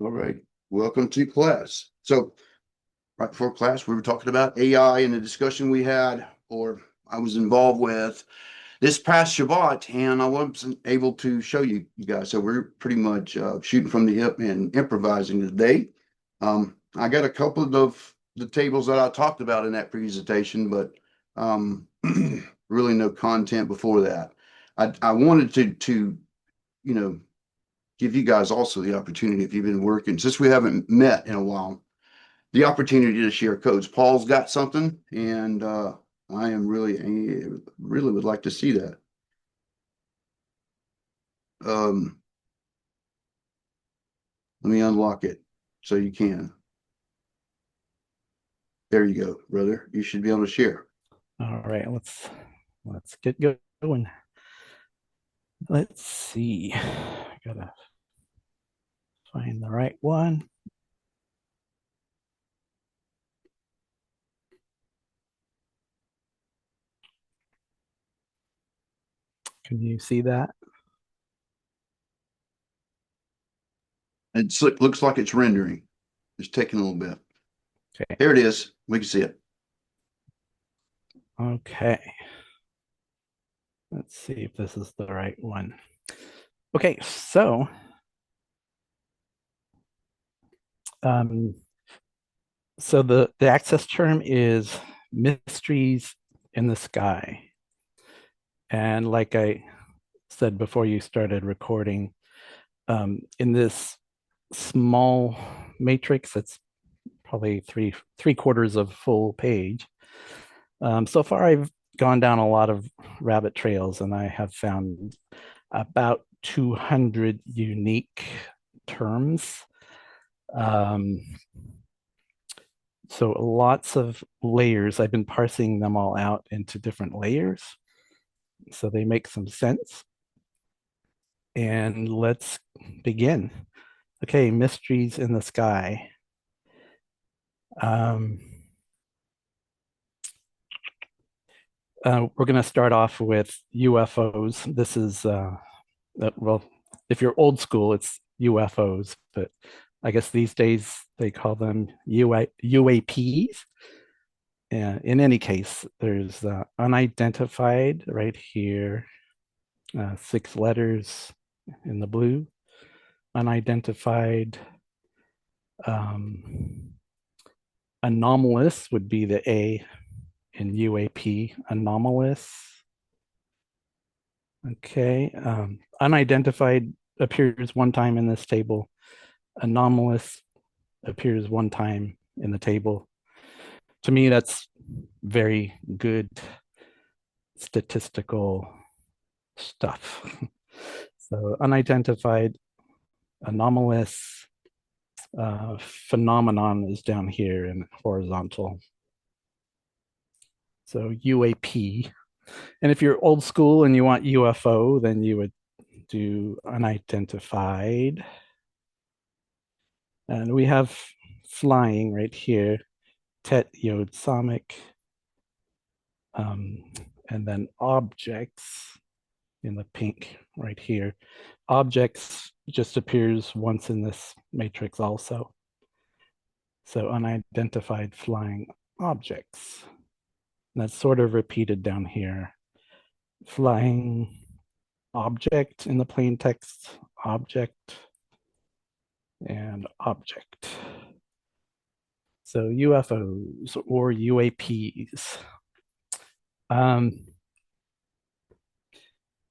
All right. Welcome to class. So, right before class, we were talking about AI and the discussion we had, or I was involved with this past Shabbat, and I wasn't able to show you guys. So, we're pretty much shooting from the hip and improvising today. I got a couple of the tables that I talked about in that presentation, but really no content before that. I wanted to, you know, give you guys also the opportunity, if you've been working, since we haven't met in a while, the opportunity to share codes. Paul's got something, and I am really would like to see that. Um, Let me unlock it so you can. There you go, brother. You should be able to share. All right, let's get going. Let's see. Gotta find the right one. Can you see that? It looks like it's rendering. It's taking a little bit. Okay. There it is. We can see it. Okay. Let's see if this is the right one. Okay, so um, the access term is mysteries in the sky. And like I said before you started recording, in this small matrix, it's probably three quarters of full page. So far, I've gone down a lot of rabbit trails, and I have found about 200 unique terms. Um, so lots of layers. I've been parsing them all out into different layers, so they make some sense. And let's begin. Okay, mysteries in the sky. Um, we're going to start off with UFOs. This is, well, if you're old school, it's UFOs, but I guess these days they call them UAPs. And in any case, there's unidentified right here, 6 letters in the blue, unidentified. Um, Anomalous would be the A in UAP, anomalous. Okay. Unidentified appears one time in this table. Anomalous appears one time in the table. To me, that's very good statistical stuff. So, unidentified, anomalous, phenomenon is down here in horizontal. So, UAP. And if you're old school and you want UFO, then you would do unidentified. And we have flying right here, tet yod samic, and then objects in the pink right here. Objects just appears once in this matrix also. So unidentified flying objects. And that's sort of repeated down here. Flying object in the plain text, object, and object. So UFOs or UAPs. Um,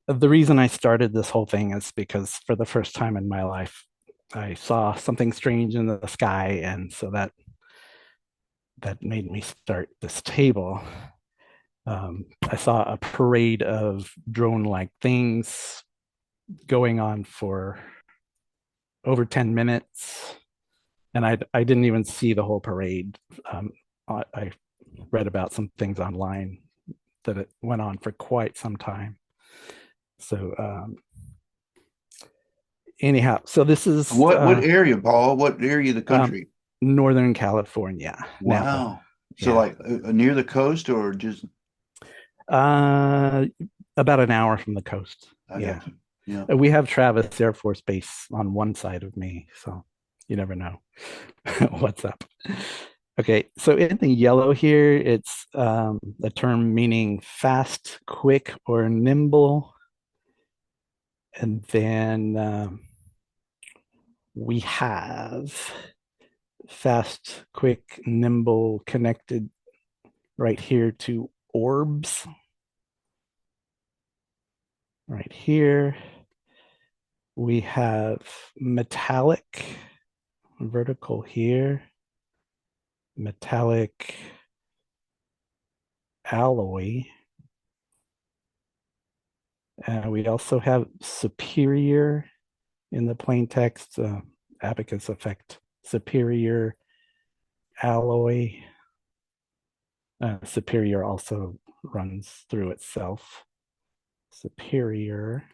the reason I started this whole thing is because for the first time in my life, I saw something strange in the sky, and so that made me start this table. I saw a parade of drone-like things going on for over 10 minutes, and I didn't even see the whole parade. I read about some things online that it went on for quite some time. So anyhow, so this is What area, Paul? What area of the um, country? Northern California, Napa. Wow. So Yeah, like near the coast or just uh, about an hour from the coast. I Yeah, got you. Yeah. we have Travis Air Force Base on one side of me, so You never know what's up. Okay, so in the yellow here, it's the term meaning fast, quick, or nimble. And then we have fast, quick, nimble connected right here to orbs. Right here, we have metallic, vertical here, metallic alloy. We also have superior in the plain text, abacus effect, superior alloy. Superior also runs through itself. Superior.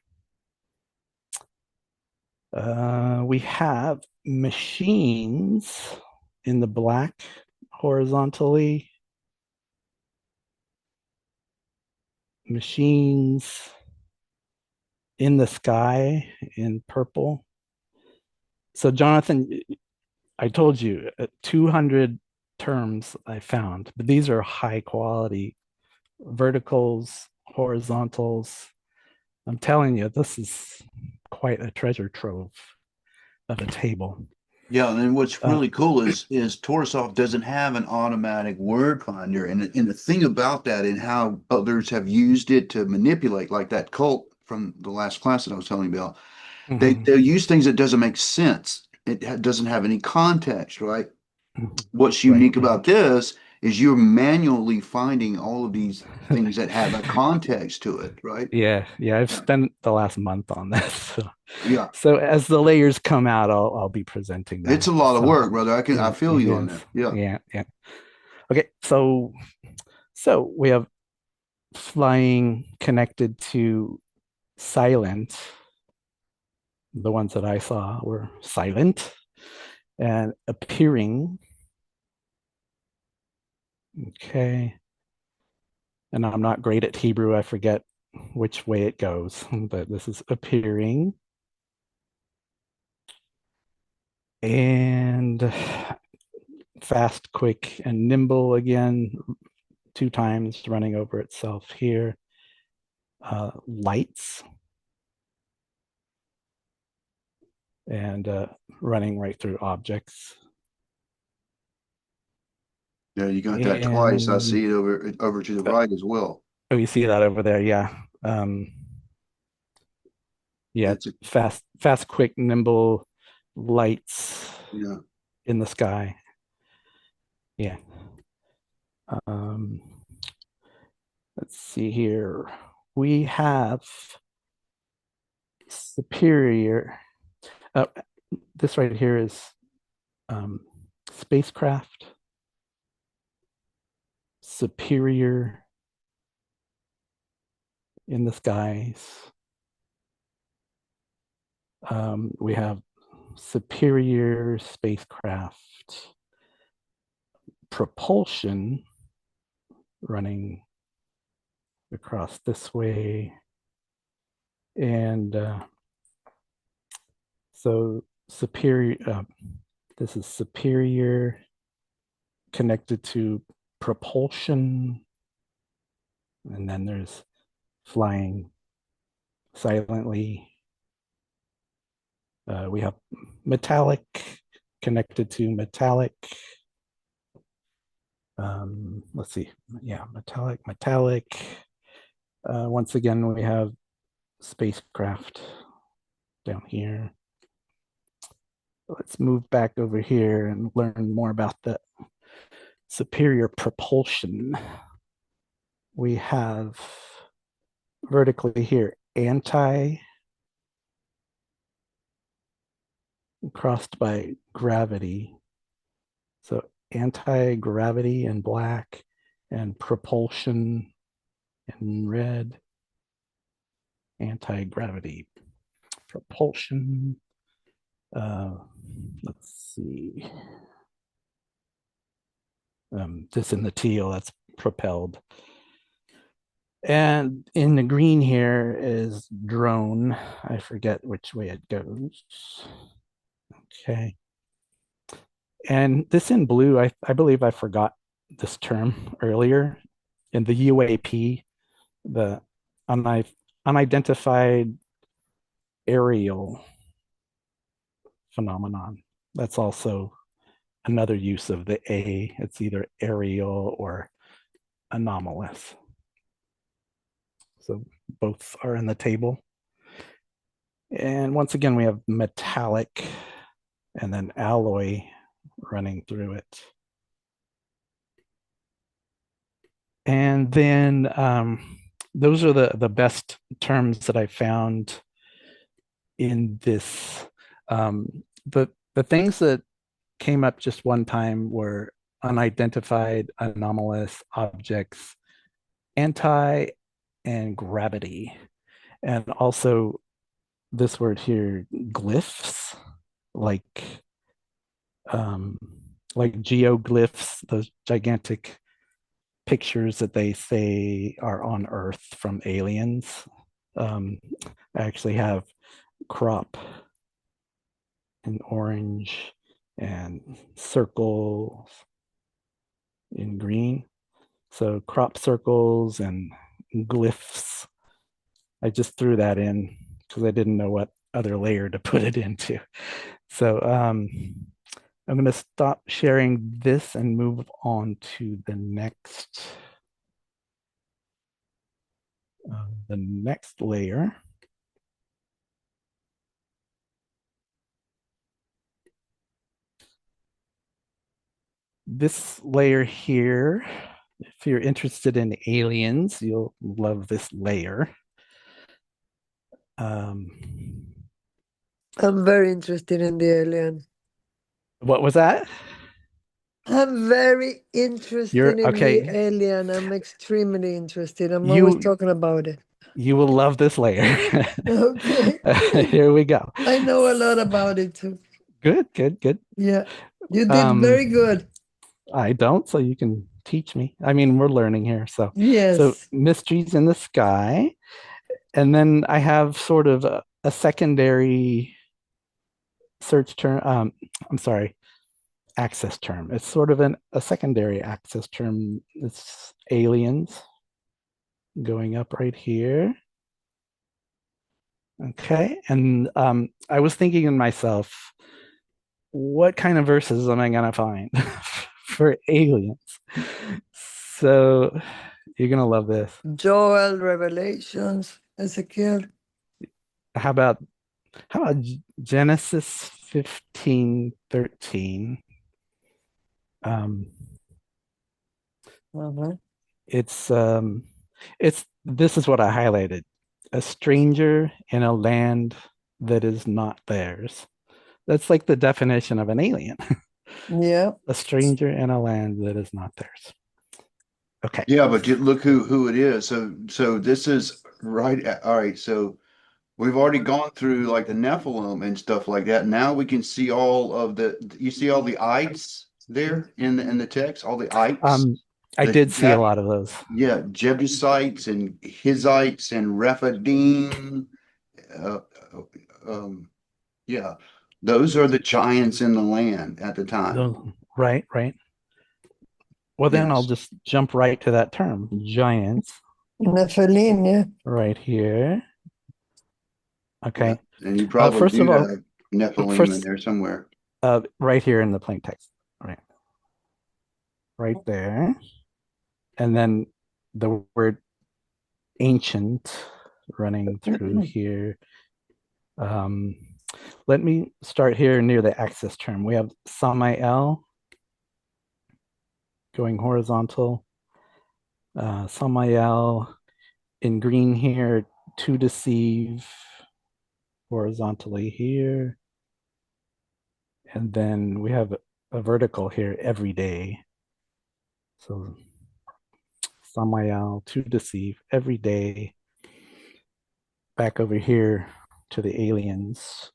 We have machines in the black horizontally. Machines in the sky in purple. So, Jonathan, I told you 200 terms I found, but these are high quality verticals, horizontals. I'm telling you, this is quite a treasure trove of a table. Yeah, and then what's Uh, really cool is Torsoft doesn't have an automatic word finder, and the thing about that and how others have used it to manipulate, like that cult from the last class that I was telling you about, mhm, they'll use things that doesn't make sense. Doesn't have any context, right? mhm. What's Right. unique about this is you're manually finding all of these things that have a context to it, right? Yeah, I've Yeah, spent the last month on this. yeah. So as the layers come out, I'll be presenting It's them. a lot of So work, brother. I feel it you on is. that. Yeah. Yeah. Okay, so we have flying connected to silent. The ones that I saw were silent and appearing. Okay. And I'm not great at Hebrew. I forget which way it goes, but this is appearing. And fast, quick, and nimble again, 2 times running over itself here. Lights and running right through objects. Yeah, you got that twice. I And see it over to the right as well. oh, you see that over there? Yeah. Um, yeah, It's a, fast, quick, nimble lights yeah. in the sky. Yeah. Um, let's see here. We have superior. Uh, this right here is um, spacecraft, superior in the skies. We have superior spacecraft propulsion running across this way. And so superior, this is superior connected to propulsion. And then there's flying silently. We have metallic connected to metallic. Let's see. Yeah, metallic. Once again, we have spacecraft down here. Let's move back over here and learn more about the superior propulsion. We have vertically here anti crossed by gravity. So anti-gravity in black and propulsion in red. Anti-gravity propulsion. Uh, let's see. This in the teal, that's propelled. And in the green here is drone. I forget which way it goes. Okay. And this in blue, I believe I forgot this term earlier. In the UAP, the unidentified aerial phenomenon. That's also another use of the A. It's either aerial or anomalous. So both are in the table. And once again, we have metallic and then alloy running through it. And then those are the best terms that I found in this. The things that came up just one time were unidentified anomalous objects, anti, and gravity. And also this word here, glyphs, like um, like geoglyphs, those gigantic pictures that they say are on Earth from aliens. Um, I actually have crop in orange and circles in green. So crop circles and glyphs. I just threw that in because I didn't know what other layer to put it into. So I'm going to stop sharing this and move on to the next layer. This layer here, if you're interested in aliens, you'll love this layer. Um, I'm very interested in the alien. what was that? I'm very interested in Okay. the alien. I'm extremely interested. I'm You- always talking about it. You will love this layer. Okay. Here we go. I know a lot about it too. Good, good, good. Yeah. You did very good. I don't, so you can teach me. I mean, we're learning here. So Yes. mysteries in the sky. And then I have sort of a secondary search term. I'm sorry, access term. It's sort of a secondary access term. It's aliens going up right here. Okay. And I was thinking in myself, what kind of verses am I going to find for aliens? So you're going to love this. Joel, Revelations, Ezekiel. How about Genesis 15:13? Uh-huh. It's this is what I highlighted. A stranger in a land that is not theirs. That's like the definition of an alien. Yeah. A stranger in a land that is not theirs. Okay. Yeah, but look who it is. So this is right. All right. So we've already gone through like the Nephilim and stuff like that. Now we can see all of you see all the ites there in the text, all the ites. I The did see a lot of those. Yeah, Jebusites and Hittites and Rephidim. Uh, yeah, those are the giants in the land at the time. Right, right. Well, then I'll Yes. just jump right to that term, giants, Nephilim, yeah. right here. Okay. Yeah. And you probably First do of all, have Nephilim in there somewhere. right here in the plain text. Right there. And then the word ancient running through here. Let me start here near the axis term. We have Samael going horizontal. Samael in green here, to deceive horizontally here. And then we have a vertical here, every day. So Samael, to deceive, every day. Back over here to the aliens.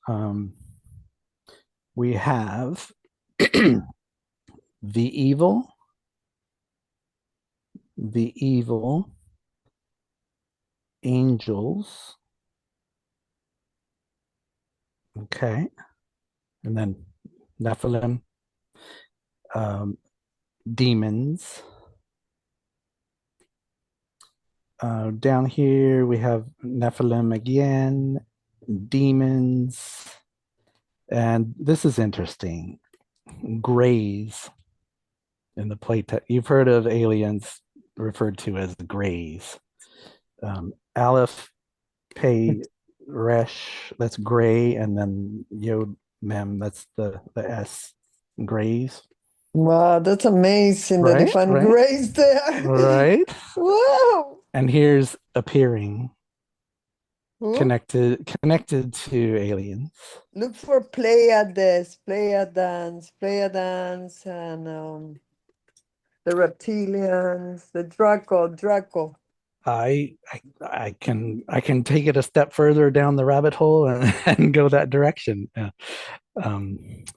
We have the evil, angels. Okay. And then Nephilim. demons. Down here we have Nephilim again, demons, and this is interesting. Grays in the playtext. You've heard of aliens referred to as grays. Aleph, Pei, Resh, that's gray, and then Yod Mem, that's the S, grays. Wow, that's amazing that they Right, find right. grace there. Right. Wow. And here's appearing Ooh, connected to aliens. look for Pleiades, Pleiadans, and the reptilians, the Draco. I can take it a step further down the rabbit hole and go that direction. Yeah.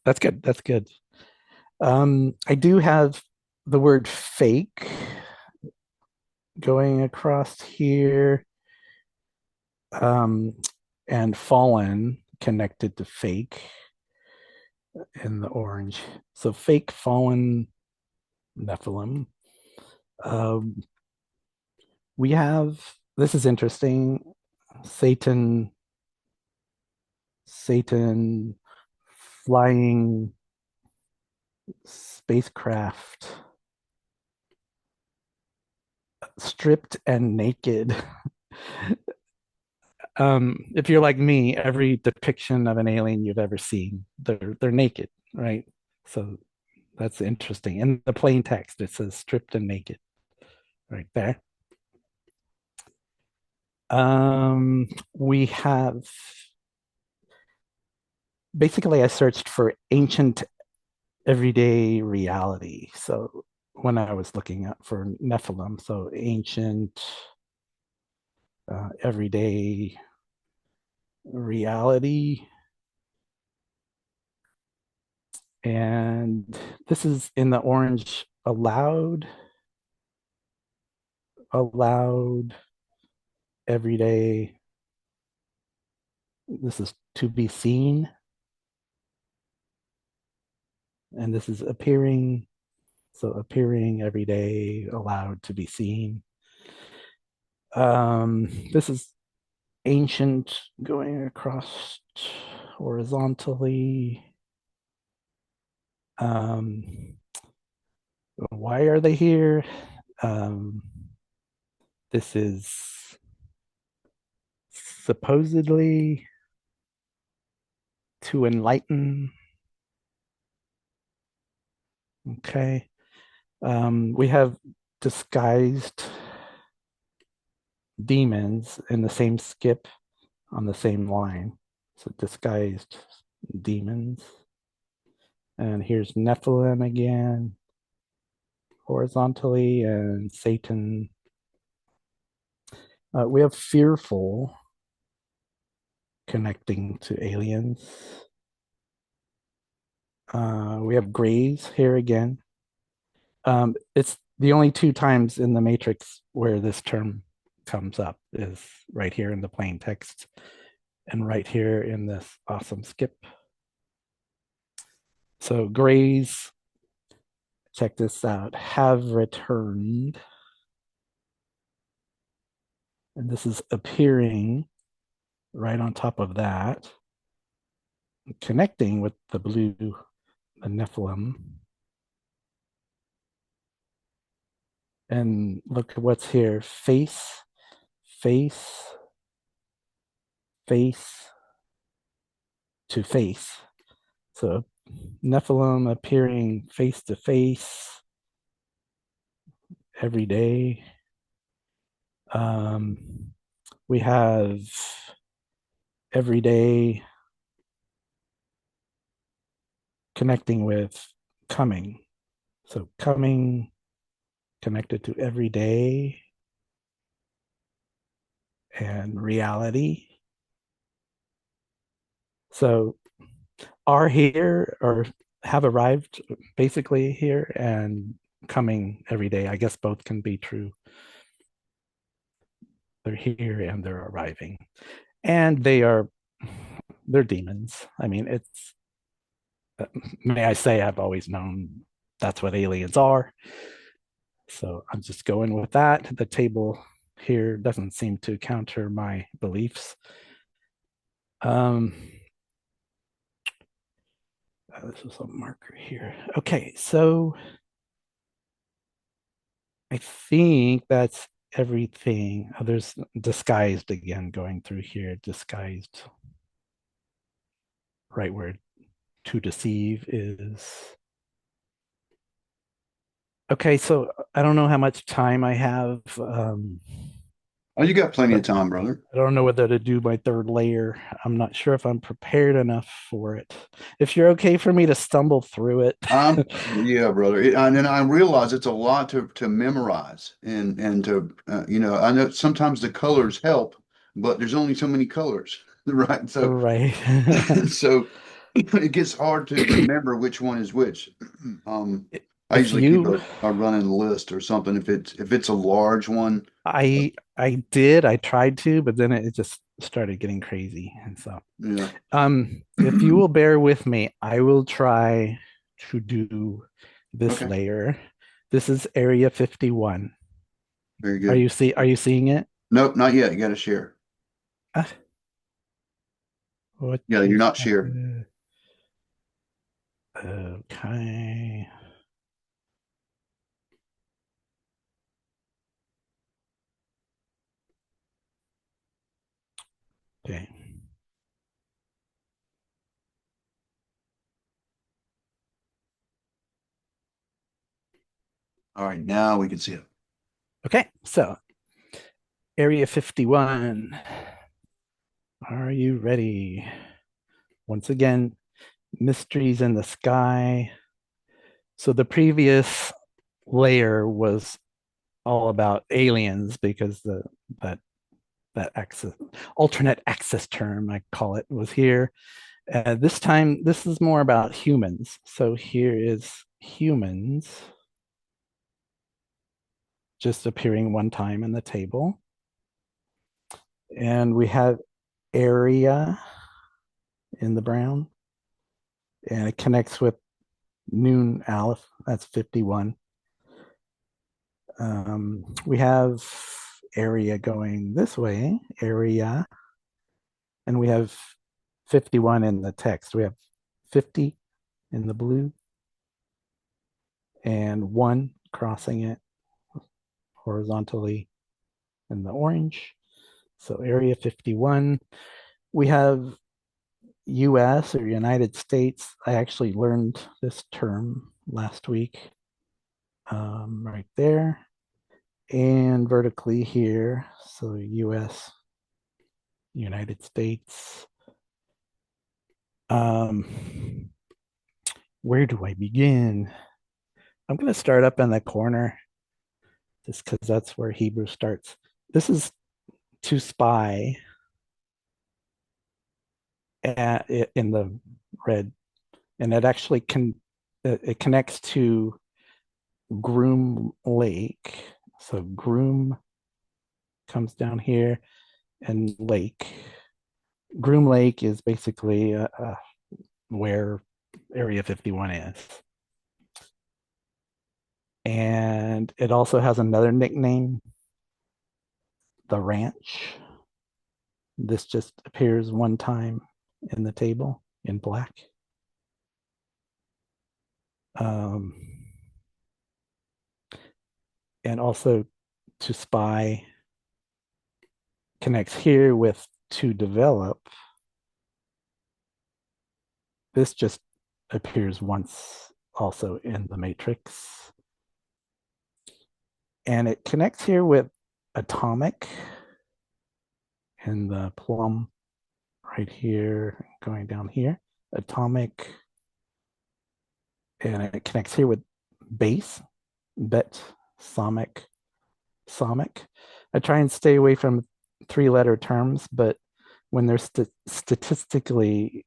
That's good. That's good. I do have the word fake going across here, and fallen connected to fake in the orange. So fake, fallen, Nephilim. We have, this is interesting, Satan flying spacecraft, stripped and naked. If you're like me, every depiction of an alien you've ever seen, they're naked, right? So that's interesting. In the plain text, it says stripped and naked right there. We have, basically I searched for ancient everyday reality. So when I was looking up for Nephilim, so ancient everyday reality. And this is in the orange, allowed everyday. This is to be seen. And this is appearing. So appearing every day, allowed to be seen. This is ancient going across horizontally. Why are they here? This is supposedly to enlighten. Okay. We have disguised demons in the same skip on the same line. So disguised demons. And here's Nephilim again, horizontally, and Satan. We have fearful connecting to aliens. We have grays here again. It's the only two times in the matrix where this term comes up is right here in the plain text and right here in this awesome skip. So grays, check this out, have returned. And this is appearing right on top of that, connecting with the blue, the Nephilim. And look at what's here, face, face to face. So Nephilim appearing face to face every day. We have every day connecting with coming. So coming connected to every day and reality. So are here or have arrived basically here and coming every day. I guess both can be true. They're here and they're arriving. And they're demons. I mean, it's, may I say, I've always known that's what aliens are. So I'm just going with that. The table here doesn't seem to counter my beliefs. This is a marker here. Okay, so I think that's everything. Oh, there's disguised again going through here, disguised right where to deceive is. Okay, so I don't know how much time I have. Oh, you got plenty of time, brother. I don't know whether to do my third layer. I'm not sure if I'm prepared enough for it. If you're okay for me to stumble through it. Yeah, brother. And I realize it's a lot to memorize and to I know sometimes the colors help, but there's only so many colors, right? So Right. so it gets hard to remember which one is which. I If usually keep you a running list or something if it's a large one. I tried to, but then it just started getting crazy. And so Yeah. if you will bear with me, I will try to do this Okay. layer. This is area 51. Very Are good. you seeing it? Nope, not yet. You got to share. Ah, what Yeah, you're just not shared. happened? Okay. Okay. All right, now we can see it. Okay. So area 51. Are you ready? Once again, mysteries in the sky. So the previous layer was all about aliens because that that access alternate access term I call it was here. This time, this is more about humans. So here is humans just appearing one time in the table, and we have area in the brown, and it connects with noon aleph. That's 51. We have area going this way, area, and we have 51 in the text. We have 50 in the blue and 1 crossing it horizontally in the orange. So area 51. We have US or United States. I actually learned this term last week, right there. And vertically here, so US, United States. Where do I begin? I'm going to start up in the corner just because that's where Hebrew starts. This is to spy in the red, and it actually it connects to Groom Lake. So Groom comes down here, and Lake. Groom Lake is basically where Area 51 is. And it also has another nickname, the Ranch. This just appears one time in the table in black. And also to spy connects here with to develop. This just appears once also in the matrix. And it connects here with atomic in the plum right here, going down here, atomic. And it connects here with base, bet, somic. I try and stay away from 3-letter terms, but when they're statistically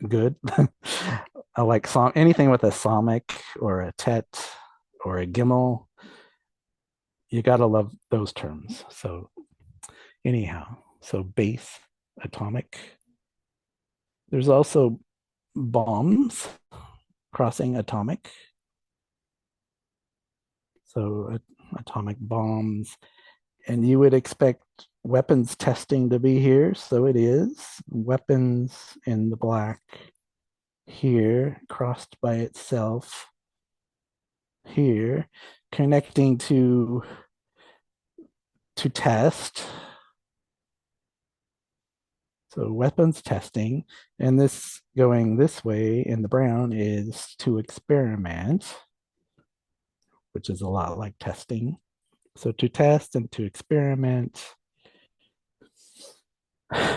good, I like anything with a somic or a tet or a gimel. You gotta love those terms. So anyhow, so base, atomic. There's also bombs crossing atomic. So atomic bombs. And you would expect weapons testing to be here. So it is. Weapons in the black here, crossed by itself here, connecting to test. So weapons testing, and this going this way in the brown is to experiment, which is a lot like testing. So to test and to experiment,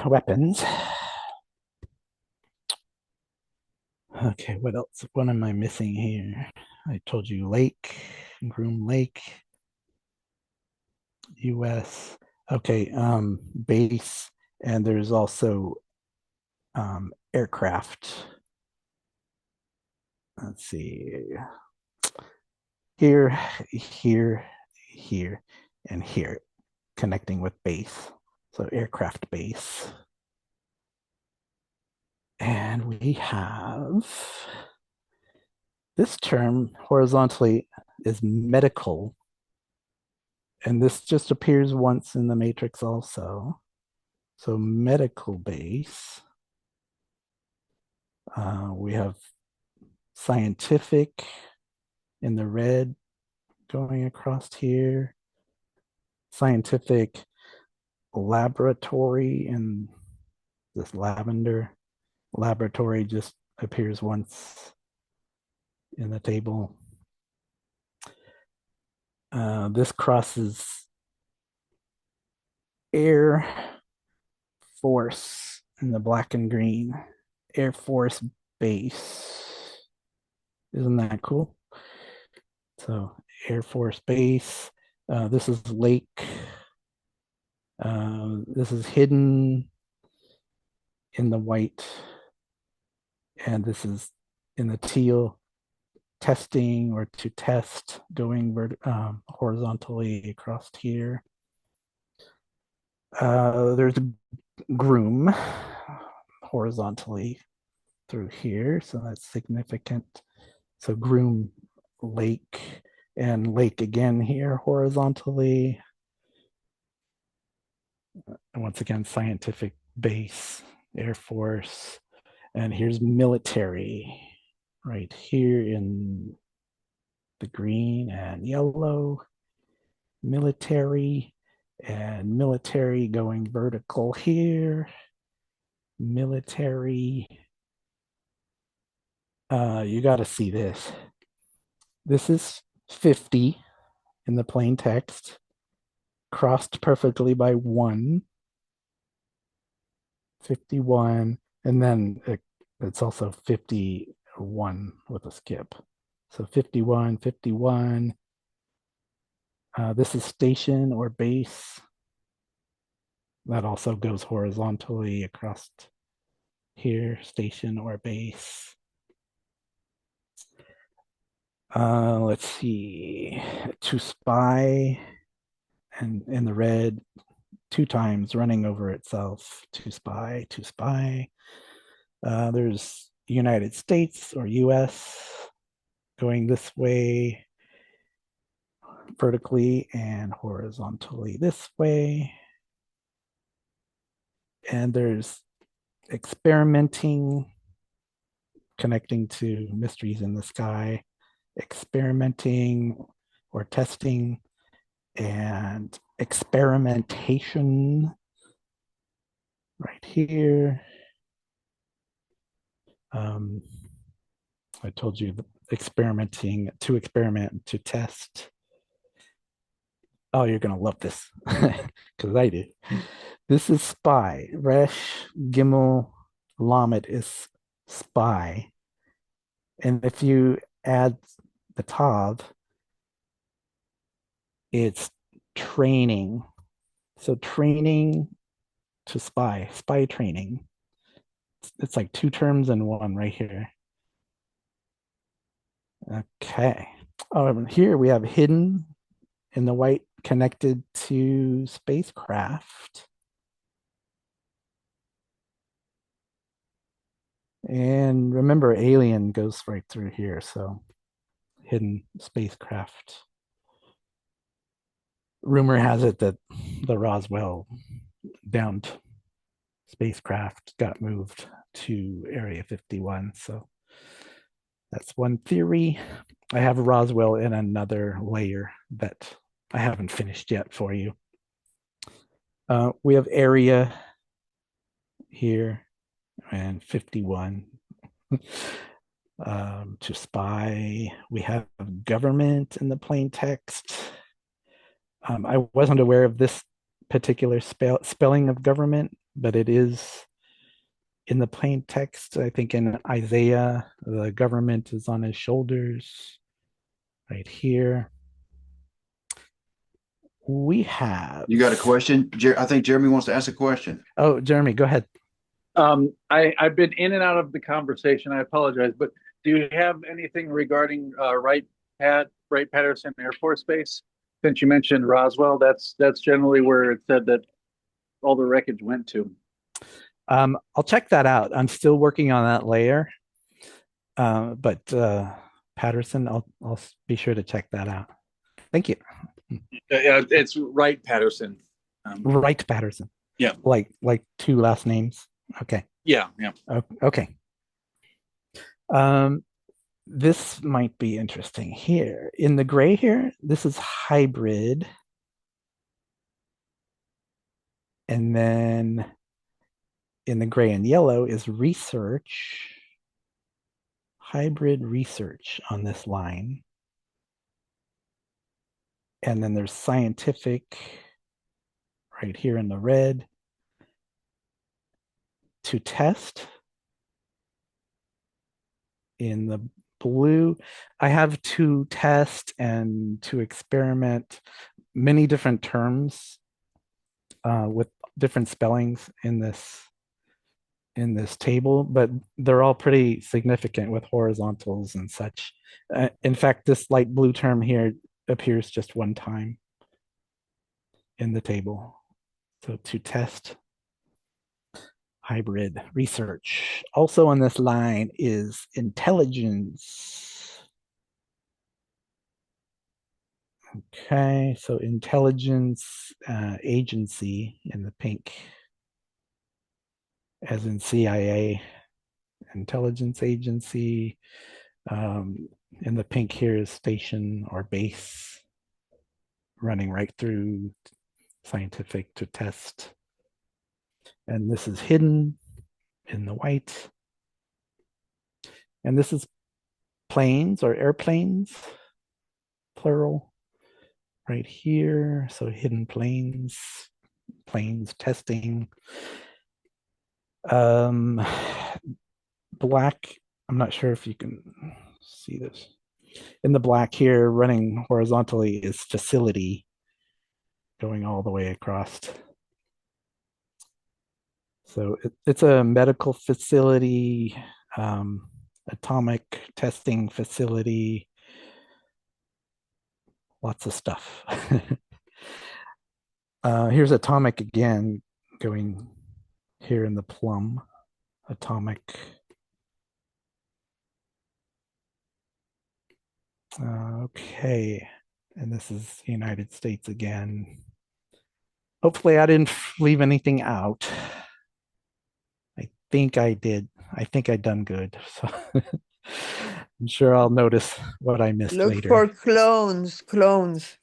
weapons. Okay, what else? What am I missing here? I told you lake, Groom Lake, US. Okay, base, and there's also aircraft. Let's see. Here, here, and here, connecting with base. So aircraft base. And we have this term horizontally is medical. And this just appears once in the matrix also. So medical base. We have scientific in the red going across here. Scientific laboratory in this lavender. Laboratory just appears once in the table. This crosses Air Force in the black and green. Air Force Base. Isn't that cool? So Air Force Base. This is lake. This is hidden in the white. And this is in the teal, testing or to test, going horizontally across here. There's a groom horizontally through here, so that's significant. So Groom Lake and lake again here horizontally. And once again, scientific base, Air Force, and here's military right here in the green and yellow. Military and military going vertical here. Military. You got to see this. This is 50 in the plain text, crossed perfectly by 1, 51, and then it's also 51 with a skip. So 51, 51. This is station or base. That also goes horizontally across here, station or base. Let's see, to spy, and in the red, 2 times running over itself, to spy, to spy. There's United States or US going this way, vertically and horizontally this way. And there's experimenting, connecting to mysteries in the sky, experimenting or testing, and experimentation right here. I told you experimenting, to experiment, to test. Oh, you're going to love this because I do. This is spy. Resh Gimel Lamed is spy. And if you add the Tav, it's training. So training to spy, spy training. It's like 2 terms in one right here. Okay. Here we have hidden in the white, connected to spacecraft. And remember, alien goes right through here, so hidden spacecraft. Rumor has it that the Roswell downed spacecraft got moved to Area 51. So that's one theory. I have Roswell in another layer that I haven't finished yet for you. We have area here and 51. To spy, we have government in the plain text. I wasn't aware of this particular spelling of government, but it is in the plain text. I think in Isaiah, the government is on his shoulders right here. We have. You got a question? I think Jeremy wants to ask a question. Oh, Jeremy, go ahead. I've been in and out of the conversation. I apologize, but do you have anything regarding Wright-Patterson Air Force Base? Since you mentioned Roswell, that's generally where it said that all the wreckage went to. I'll check that out. I'm still working on that layer, but Patterson, I'll be sure to check that out. Thank you. It's Wright-Patterson. Wright-Patterson. Yeah. Like two last names. Okay. Yeah. Okay. This might be interesting here. In the gray here, this is hybrid. And then in the gray and yellow is research. Hybrid research on this line. And then there's scientific right here in the red. To test in the blue. I have to test and to experiment, many different terms with different spellings in this table, but they're all pretty significant with horizontals and such. In fact, this light blue term here appears just one time in the table. So to test. Hybrid research. Also on this line is intelligence. Okay, so intelligence agency in the pink, as in CIA, intelligence agency. In the pink here is station or base, running right through scientific to test. And this is hidden in the white. And this is planes or airplanes, plural, right here. So hidden planes, planes testing. Black, I'm not sure if you can see this. In the black here, running horizontally is facility, going all the way across. So it's a medical facility, atomic testing facility, lots of stuff. Here's atomic again, going here in the plum, atomic. Okay, and this is United States again. Hopefully I didn't leave anything out. I think I did. I think I done good. So I'm sure I'll notice what I missed Look later. for clones. Clones.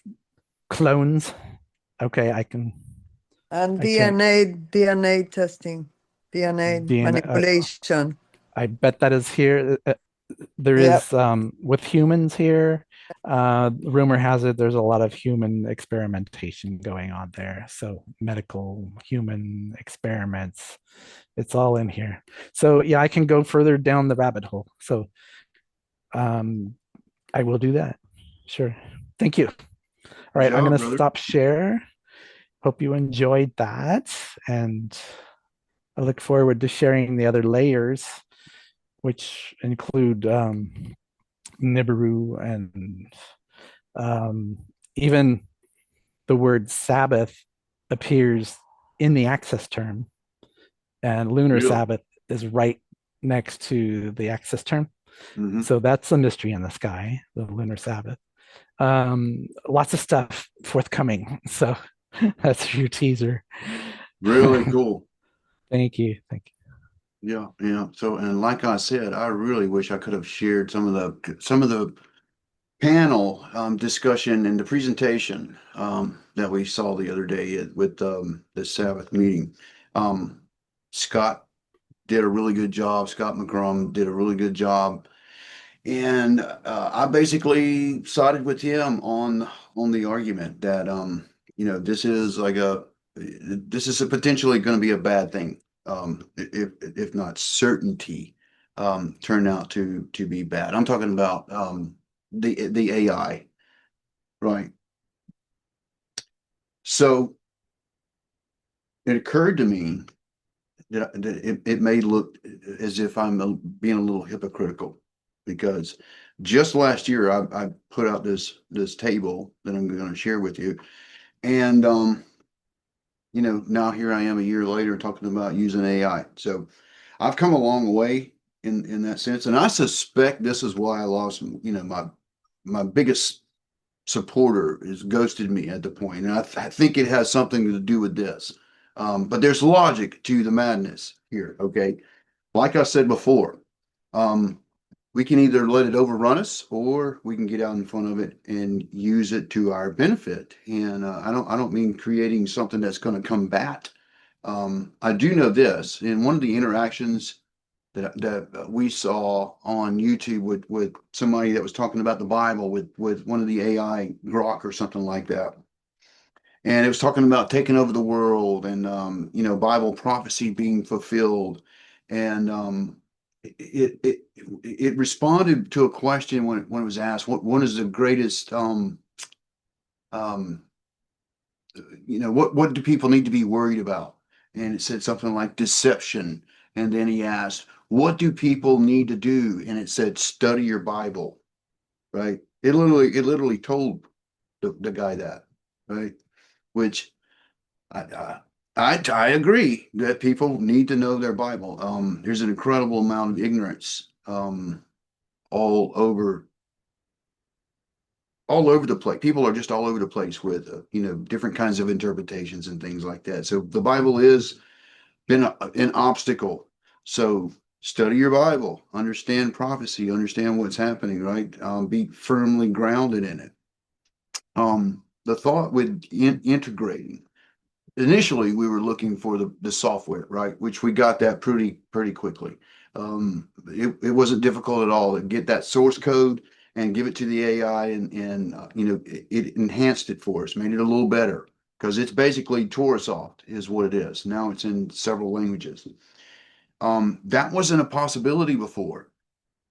Okay, I can. And I can- DNA testing, DNA manipulation. I bet that is here. There is with humans here. Rumor has it there's a lot of human experimentation going on there. So medical human experiments, it's all in here. So yeah, I can go further down the rabbit hole. So I will do that. Sure. Thank you. All right, I'm going to stop share. Hope you enjoyed that. And I look forward to sharing the other layers, which include Nibiru and even the word Sabbath appears in the access term, and lunar Sabbath is right next to the access term. Mhm. So that's a mystery in the sky, the lunar Sabbath. Lots of stuff forthcoming. So that's your teaser. Really cool. Thank you. Thank Yeah, yeah. So, and like I said, I really wish I could have shared some of the panel discussion and the presentation that we saw the other day with the Sabbath meeting. Scott did a really good job. Scott McCrum did a really good job, and I basically sided with him on the argument that this is potentially going to be a bad thing, if not certainty turn out to be bad. I'm talking about the AI, right? So it occurred to me that it may look as if I'm being a little hypocritical, because just last year I put out this table that I'm going to share with you, and now here I am a year later talking about using AI. So I've come a long way in that sense, and I suspect this is why I lost my biggest supporter is ghosted me at the point, and I think it has something to do with this. But there's logic to the madness here. Okay, like I said before, um, we can either let it overrun us, or we can get out in front of it and use it to our benefit. And I don't mean creating something that's going to combat. I do know this in one of the interactions that we saw on YouTube with somebody that was talking about the Bible with one of the AI Grok or something like that. And it was talking about taking over the world, and Bible prophecy being fulfilled. And it responded to a question when it was asked, what is the greatest um what do people need to be worried about? And it said something like deception. And then he asked, what do people need to do? And it said, study your Bible, right? It literally told the guy that, right? Which I, I agree that people need to know their Bible. There's an incredible amount of ignorance all over the place. People are just all over the place with different kinds of interpretations and things like that. So the Bible is been an obstacle. So study your Bible, understand prophecy, understand what's happening, right? Be firmly grounded in it. The thought with integrating. Initially, we were looking for the software, right? Which we got that pretty quickly. It wasn't difficult at all to get that source code and give it to the AI, and it enhanced it for us, made it a little better, because it's basically Torahsoft is what it is. Now it's in several languages. That wasn't a possibility before.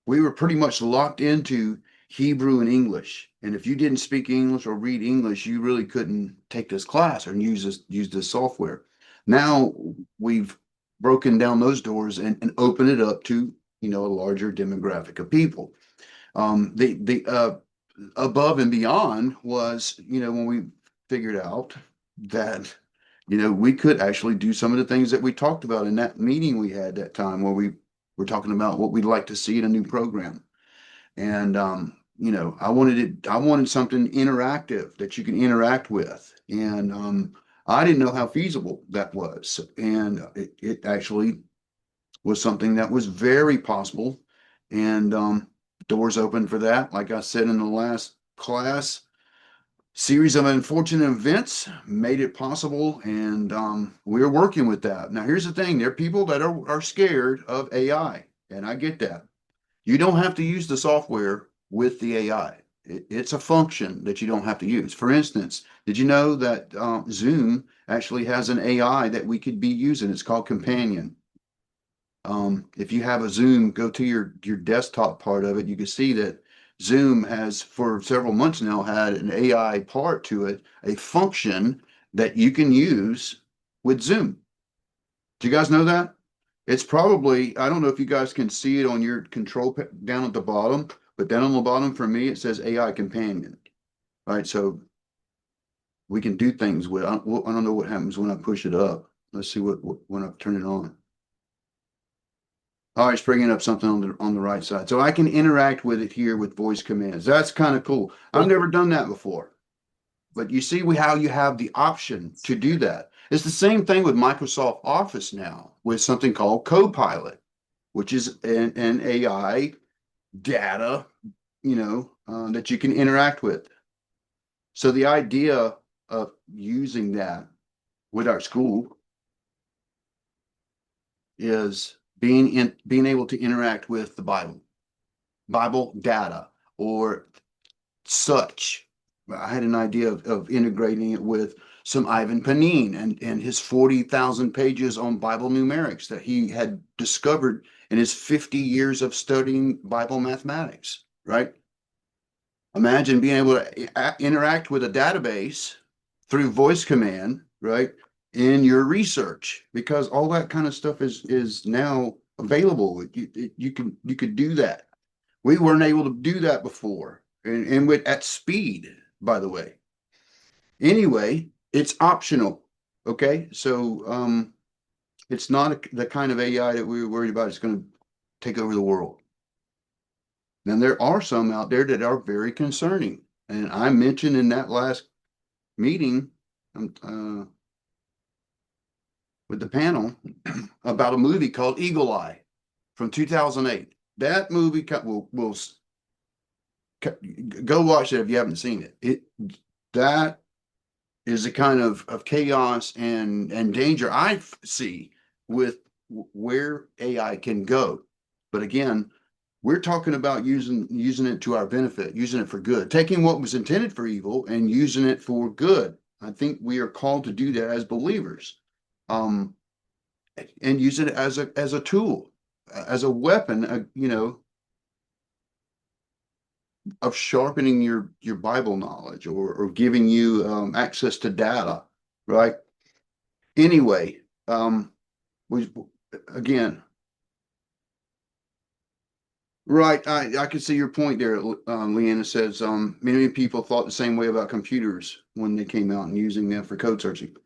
We were pretty much locked into Hebrew and English. And if you didn't speak English or read English, you really couldn't take this class or use this software. Now we've broken down those doors and opened it up to a larger demographic of people. The above and beyond was when we figured out that we could actually do some of the things that we talked about in that meeting we had that time, where we were talking about what we'd like to see in a new program. And I wanted something interactive that you can interact with. And I didn't know how feasible that was. And it actually was something that was very possible. And doors open for that. Like I said in the last class, series of unfortunate events made it possible, and we're working with that. Now, here's the thing: there are people that are scared of AI, and I get that. You don't have to use the software with the AI. It's a function that you don't have to use. For instance, did you know that Zoom actually has an AI that we could be using? It's called Companion. If you have a Zoom, go to your desktop part of it, you can see that Zoom has for several months now had an AI part to it, a function that you can use with Zoom. Do you guys know that? It's probably, I don't know if you guys can see it on your control down at the bottom, but down on the bottom for me, it says AI Companion. Right. So we can do things with, I don't know what happens when I push it up. Let's see when I turn it on. Oh, it's bringing up something on the right side. So I can interact with it here with voice commands. That's kind of cool. I've never done that before. But you see how you have the option to do that. It's the same thing with Microsoft Office now with something called Copilot, which is an AI data, that you can interact with. So the idea of using that with our school is being able to interact with the Bible data or such. I had an idea of integrating it with some Ivan Panin and his 40,000 pages on Bible numerics that he had discovered in his 50 years of studying Bible mathematics, right? Imagine being able to interact with a database through voice command, right, in your research, because all that kind of stuff is now available. You could do that. We weren't able to do that before, and with at speed, by the way. Anyway, it's optional. Okay, so it's not the kind of AI that we were worried about. It's going to take over the world. And there are some out there that are very concerning. And I mentioned in that last meeting with the panel about a movie called Eagle Eye from 2008. That movie will go watch it if you haven't seen it. That is the kind of chaos and danger I see with where AI can go. But again, we're talking about using it to our benefit, using it for good, taking what was intended for evil and using it for good. I think we are called to do that as believers, and use it as a tool, as a weapon, of sharpening your Bible knowledge or giving you access to data, right? Anyway, we again. Right, I can see your point there, Leanna says. Many people thought the same way about computers when they came out and using them for code searching.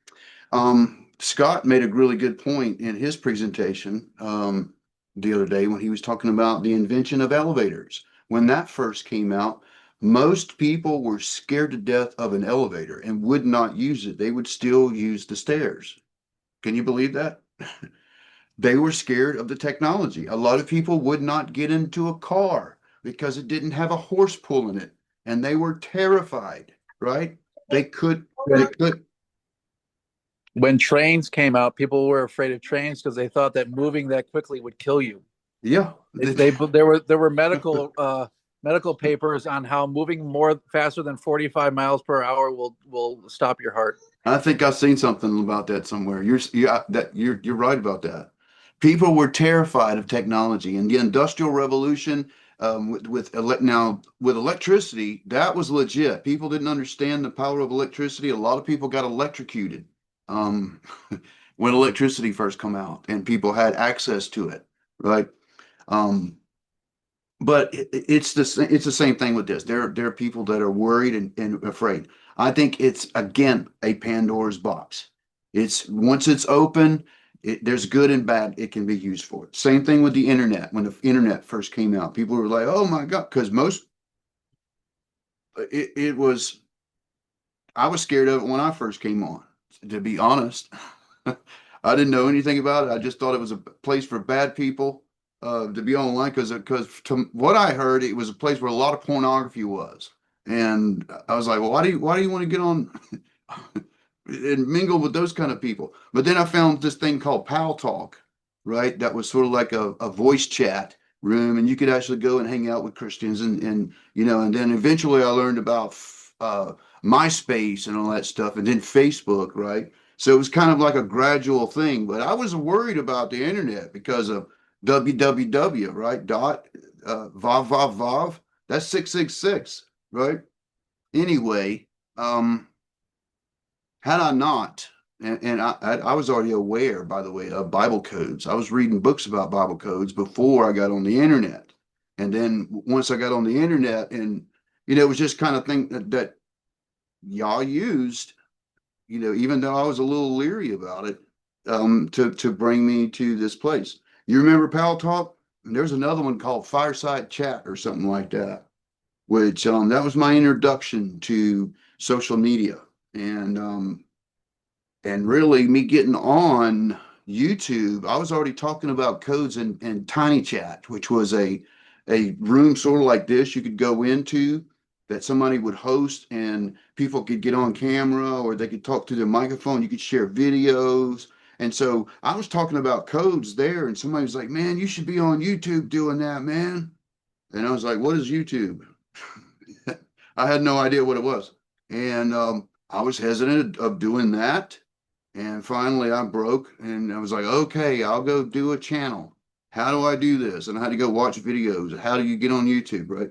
Scott made a really good point in his presentation the other day when he was talking about the invention of elevators. When that first came out, most people were scared to death of an elevator and would not use it. They would still use the stairs. Can you believe that? They were scared of the technology. A lot of people would not get into a car because it didn't have a horse pulling it, and they were terrified, right? They could. When trains came out, people were afraid of trains because they thought that moving that quickly would kill you. Yeah. There were medical papers on how moving more faster than 45 miles per hour will stop your heart. I think I've seen something about that somewhere. You're right about that. People were terrified of technology, and the Industrial Revolution, with electricity, that was legit. People didn't understand the power of electricity. A lot of people got electrocuted um, when electricity first come out, and people had access to it, right? Um, but it's the same thing with this. There are people that are worried and afraid. I think it's again a Pandora's box. It's once it's open, there's good and bad it can be used for. Same thing with the internet. When the internet first came out, people were like, "Oh my God," because it was. I was scared of it when I first came on. To be honest, I didn't know anything about it. I just thought it was a place for bad people to be online because to what I heard, it was a place where a lot of pornography was, and I was like, well, why do you want to get on and mingle with those kind of people? But then I found this thing called Pal Talk, right? That was sort of like a voice chat room, and you could actually go and hang out with Christians, and then eventually I learned about MySpace and all that stuff, and then Facebook, right? So it was kind of like a gradual thing, but I was worried about the internet because of www, right? Vav, vav, vav. That's 666, right? Anyway, had I not, and I was already aware, by the way, of Bible codes. I was reading books about Bible codes before I got on the internet. And then once I got on the internet, and it was just kind of thing that y'all used, even though I was a little leery about it, to bring me to this place. You remember Pal Talk? And there's another one called Fireside Chat or something like that, which that was my introduction to social media. And really me getting on YouTube, I was already talking about codes and Tiny Chat, which was a room sort of like this you could go into that somebody would host and people could get on camera or they could talk through their microphone. You could share videos. And so I was talking about codes there, and somebody was like, "Man, you should be on YouTube doing that, man." And I was like, "What is YouTube?" I had no idea what it was. And I was hesitant of doing that. And finally I broke and I was like, okay, I'll go do a channel. How do I do this? And I had to go watch videos. How do you get on YouTube, right?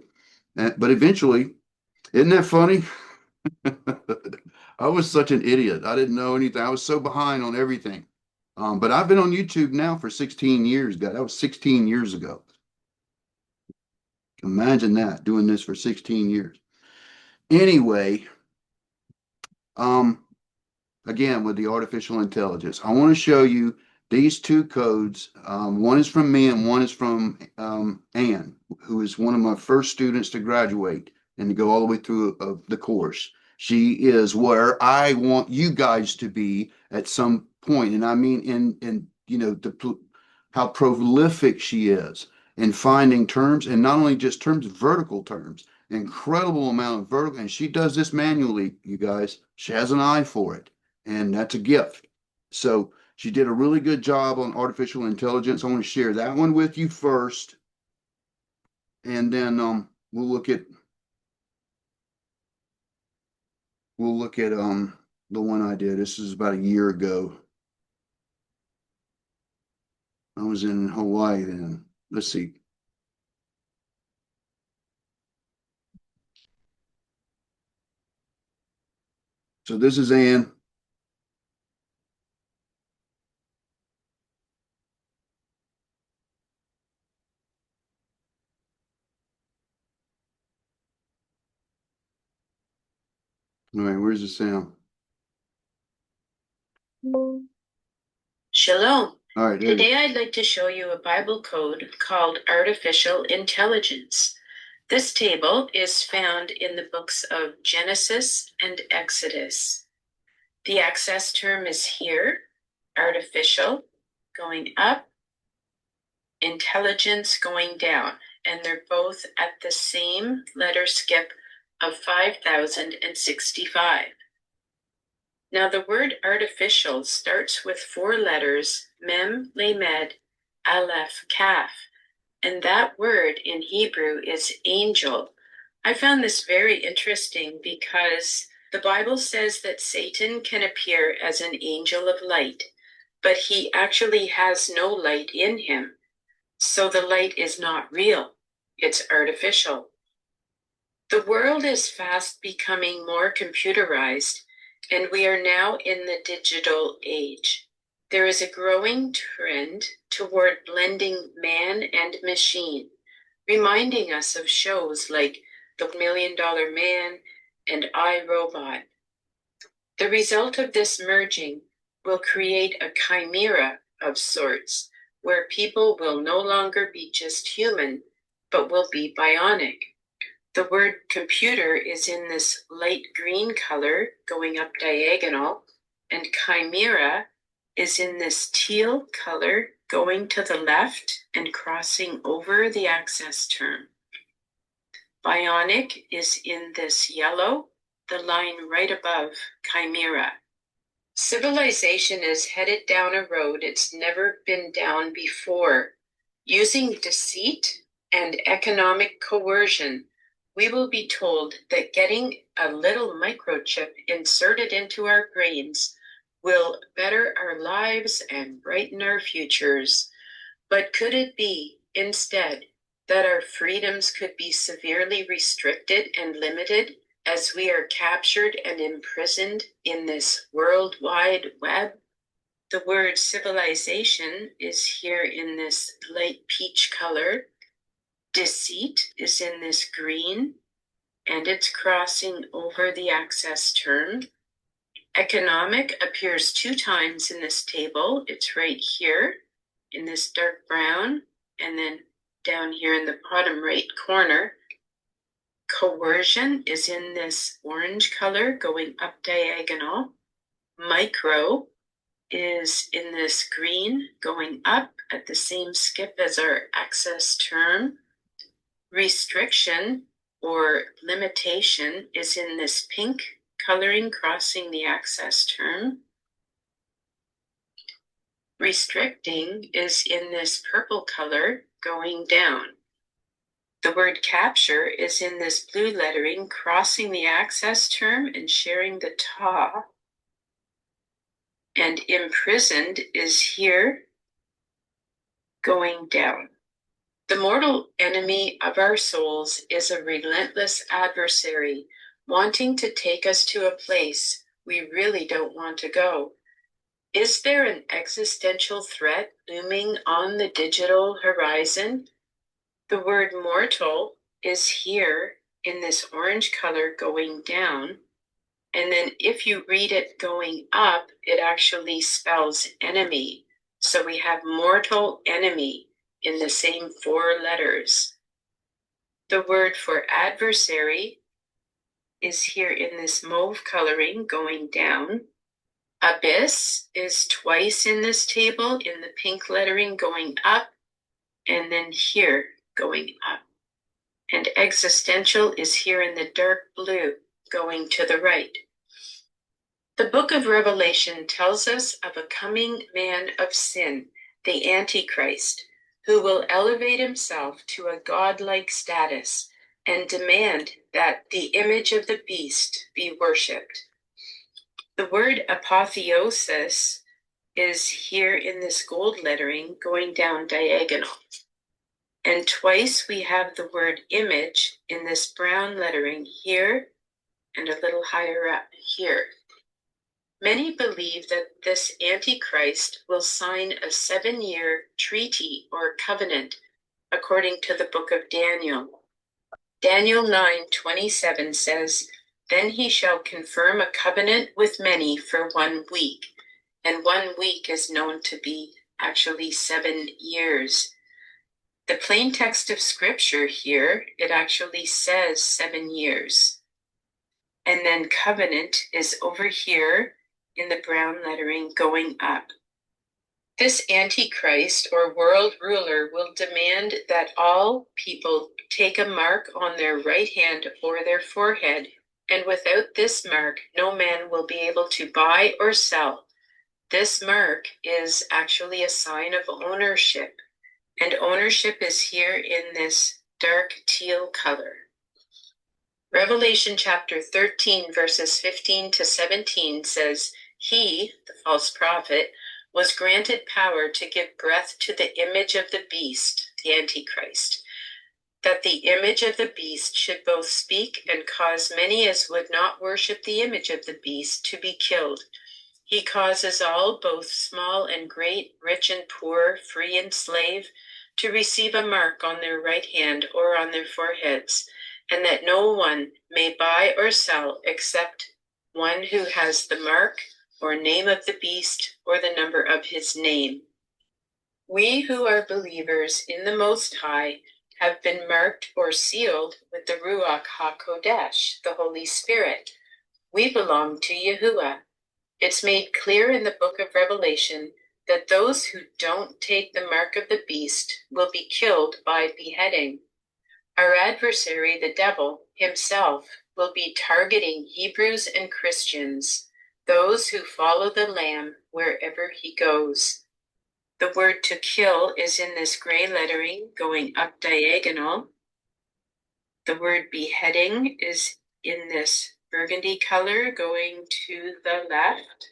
But eventually, isn't that funny? I was such an idiot. I didn't know anything. I was so behind on everything. But I've been on YouTube now for 16 years, guys. That was 16 years ago. Imagine that, doing this for 16 years. Anyway, um, again, with the artificial intelligence, I want to show you these two codes. One is from me and one is from Anne, who is one of my first students to graduate and to go all the way through the course. She is where I want you guys to be at some point, and I mean in how prolific she is in finding terms, and not only just terms, vertical terms. Incredible amount of vertical, and she does this manually, you guys. She has an eye for it, and that's a gift. So she did a really good job on artificial intelligence. I want to share that one with you first, and then we'll look at the one I did. This is about a year ago. I was in Hawaii then. Let's see. So this is Ann. All right, where's the sound? Shalom. All right, there you go. Today I'd like to show you a Bible code called artificial intelligence. This table is found in the books of Genesis and Exodus. The access term is here, artificial going up, intelligence going down, and they're both at the same letter skip of 5,065. Now the word artificial starts with 4 letters, mem, lamed, aleph, kaf, and that word in Hebrew is angel. I found this very interesting because the Bible says that Satan can appear as an angel of light, but he actually has no light in him. So the light is not real, it's artificial. The world is fast becoming more computerized, and we are now in the digital age. There is a growing trend toward blending man and machine, reminding us of shows like The $1 Million Man and I, Robot. The result of this merging will create a chimera of sorts, where people will no longer be just human, but will be bionic. The word computer is in this light green color going up diagonal, and chimera is in this teal color going to the left and crossing over the access term. Bionic is in this yellow, the line right above chimera. Civilization is headed down a road it's never been down before. Using deceit and economic coercion, we will be told that getting a little microchip inserted into our brains will better our lives and brighten our futures. But could it be, instead, that our freedoms could be severely restricted and limited as we are captured and imprisoned in this worldwide web? The word civilization is here in this light peach color. Deceit is in this green, and it's crossing over the access term. Economic appears 2 times in this table. It's right here in this dark brown, and then down here in the bottom right corner. Coercion is in this orange color going up diagonal. Micro is in this green going up at the same skip as our access term. Restriction or limitation is in this pink coloring crossing the access term. Restricting is in this purple color going down. The word capture is in this blue lettering crossing the access term and sharing the ta. And imprisoned is here going down. The mortal enemy of our souls is a relentless adversary wanting to take us to a place we really don't want to go. Is there an existential threat looming on the digital horizon? The word mortal is here in this orange color going down. And then if you read it going up, it actually spells enemy. So we have mortal enemy in the same 4 letters. The word for adversary is here in this mauve coloring going down. Abyss is twice in this table in the pink lettering going up, and then here going up. And existential is here in the dark blue going to the right. The book of Revelation tells us of a coming man of sin, the Antichrist, who will elevate himself to a godlike status and demand that the image of the beast be worshipped. The word apotheosis is here in this gold lettering going down diagonal. And twice we have the word image in this brown lettering here and a little higher up here. Many believe that this Antichrist will sign a 7-year treaty or covenant according to the book of Daniel. Daniel 9:27 says, "Then he shall confirm a covenant with many for 1 week." And 1 week is known to be actually 7 years. The plain text of scripture here, it actually says 7 years. And then covenant is over here in the brown lettering going up. This Antichrist or world ruler will demand that all people take a mark on their right hand or their forehead, and without this mark, no man will be able to buy or sell. This mark is actually a sign of ownership, and ownership is here in this dark teal color. Revelation chapter 13, verses 15 to 17 says, "He, the false prophet, was granted power to give breath to the image of the beast, the Antichrist, that the image of the beast should both speak and cause many as would not worship the image of the beast to be killed. He causes all, both small and great, rich and poor, free and slave, to receive a mark on their right hand or on their foreheads, and that no one may buy or sell except one who has the mark or name of the beast or the number of his name." We who are believers in the Most High have been marked or sealed with the Ruach HaKodesh, the Holy Spirit. We belong to Yahuwah. It's made clear in the book of Revelation that those who don't take the mark of the beast will be killed by beheading. Our adversary, the devil himself, will be targeting Hebrews and Christians, those who follow the Lamb wherever he goes. The word to kill is in this gray lettering going up diagonal. The word beheading is in this burgundy color going to the left.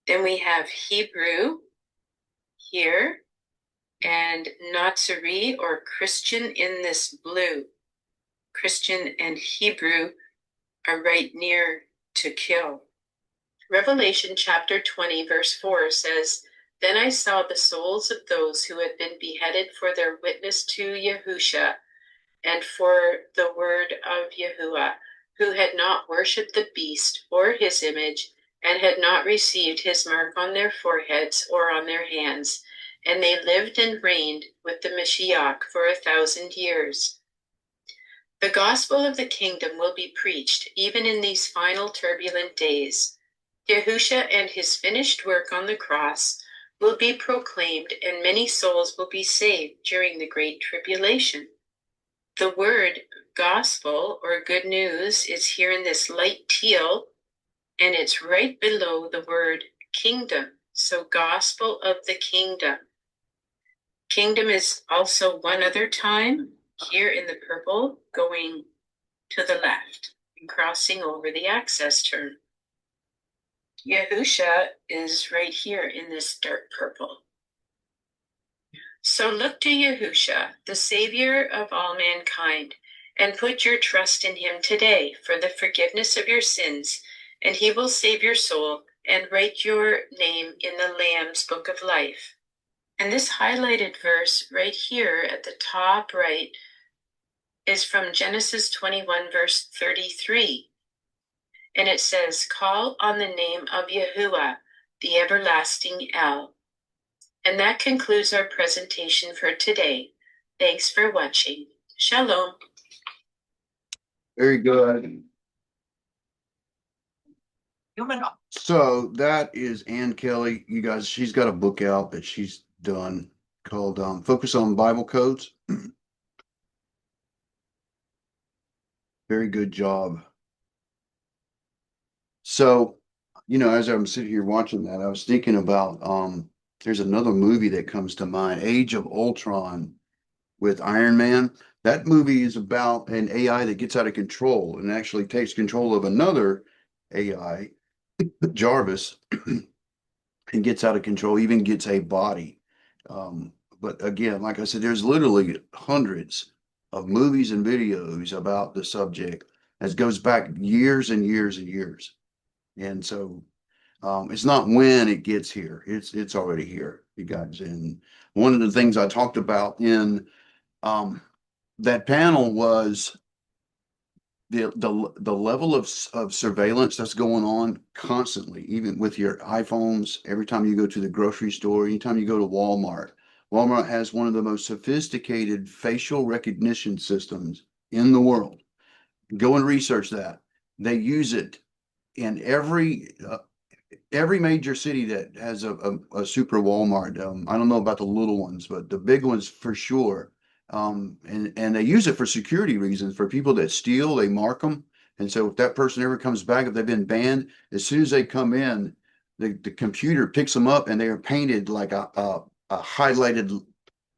Then we have Hebrew here and Nazari or Christian in this blue. Christian and Hebrew are right near to kill. Revelation chapter 20 verse 4 says, "Then I saw the souls of those who had been beheaded for their witness to Yahusha and for the word of Yahuwah, who had not worshipped the beast or his image and had not received his mark on their foreheads or on their hands. and they lived and reigned with the Mashiach for 1,000 years. The gospel of the kingdom will be preached even in these final turbulent days. Yahusha and his finished work on the cross will be proclaimed, and many souls will be saved during the Great Tribulation. The word gospel or good news is here in this light teal, and it's right below the word kingdom. So gospel of the kingdom. Kingdom is also one other time here in the purple going to the left and crossing over the access term. Yahusha is right here in this dark purple. So look to Yahusha, the Savior of all mankind, and put your trust in him today for the forgiveness of your sins, and he will save your soul and write your name in the Lamb's Book of Life. And this highlighted verse right here at the top right is from Genesis 21, verse 33. And it says, "Call on the name of Yahuwah, the everlasting El." And that concludes our presentation for today. Thanks for watching. Shalom. Very good. So that is Ann Kelly. You guys, she's got a book out that she's done called Focus on Bible Codes. Very good job. So, as I'm sitting here watching that, I was thinking about there's another movie that comes to mind, Age of Ultron with Iron Man. That movie is about an AI that gets out of control and actually takes control of another AI, Jarvis, and gets out of control, even gets a body. But again, like I said, there's literally hundreds of movies and videos about the subject that goes back years and years and years. And so it's not when it gets here, it's already here, you guys. And one of the things I talked about in that panel was the level of surveillance that's going on constantly, even with your iPhones. Every time you go to the grocery store, anytime you go to Walmart, Walmart has one of the most sophisticated facial recognition systems in the world. Go and research that. They use it in every major city that has a super Walmart. I don't know about the little ones, but the big ones for sure. And they use it for security reasons. For people that steal, they mark them. And so if that person ever comes back, if they've been banned, as soon as they come in, the computer picks them up and they are painted like a highlighted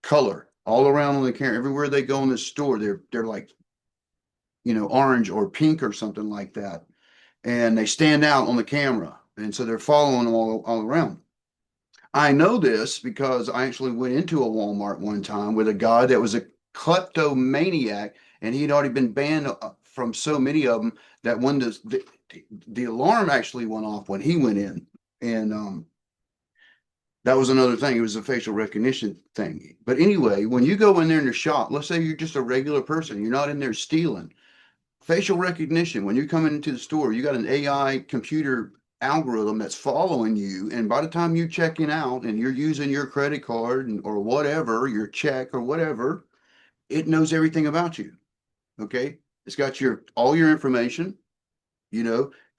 color all around on the camera. Everywhere they go in the store, they're like, orange or pink or something like that. And they stand out on the camera. And so they're following them all around. I know this because I actually went into a Walmart one time with a guy that was a kleptomaniac, and he'd already been banned from so many of them that when the alarm actually went off when he went in. And that was another thing. It was a facial recognition thing. But anyway, when you go in there in the shop, let's say you're just a regular person, you're not in there stealing. Facial recognition, when you're coming into the store, you got an AI computer algorithm that's following you, and by the time you're checking out and you're using your credit card or whatever, your check or whatever, it knows everything about you. Okay, it's got all your information.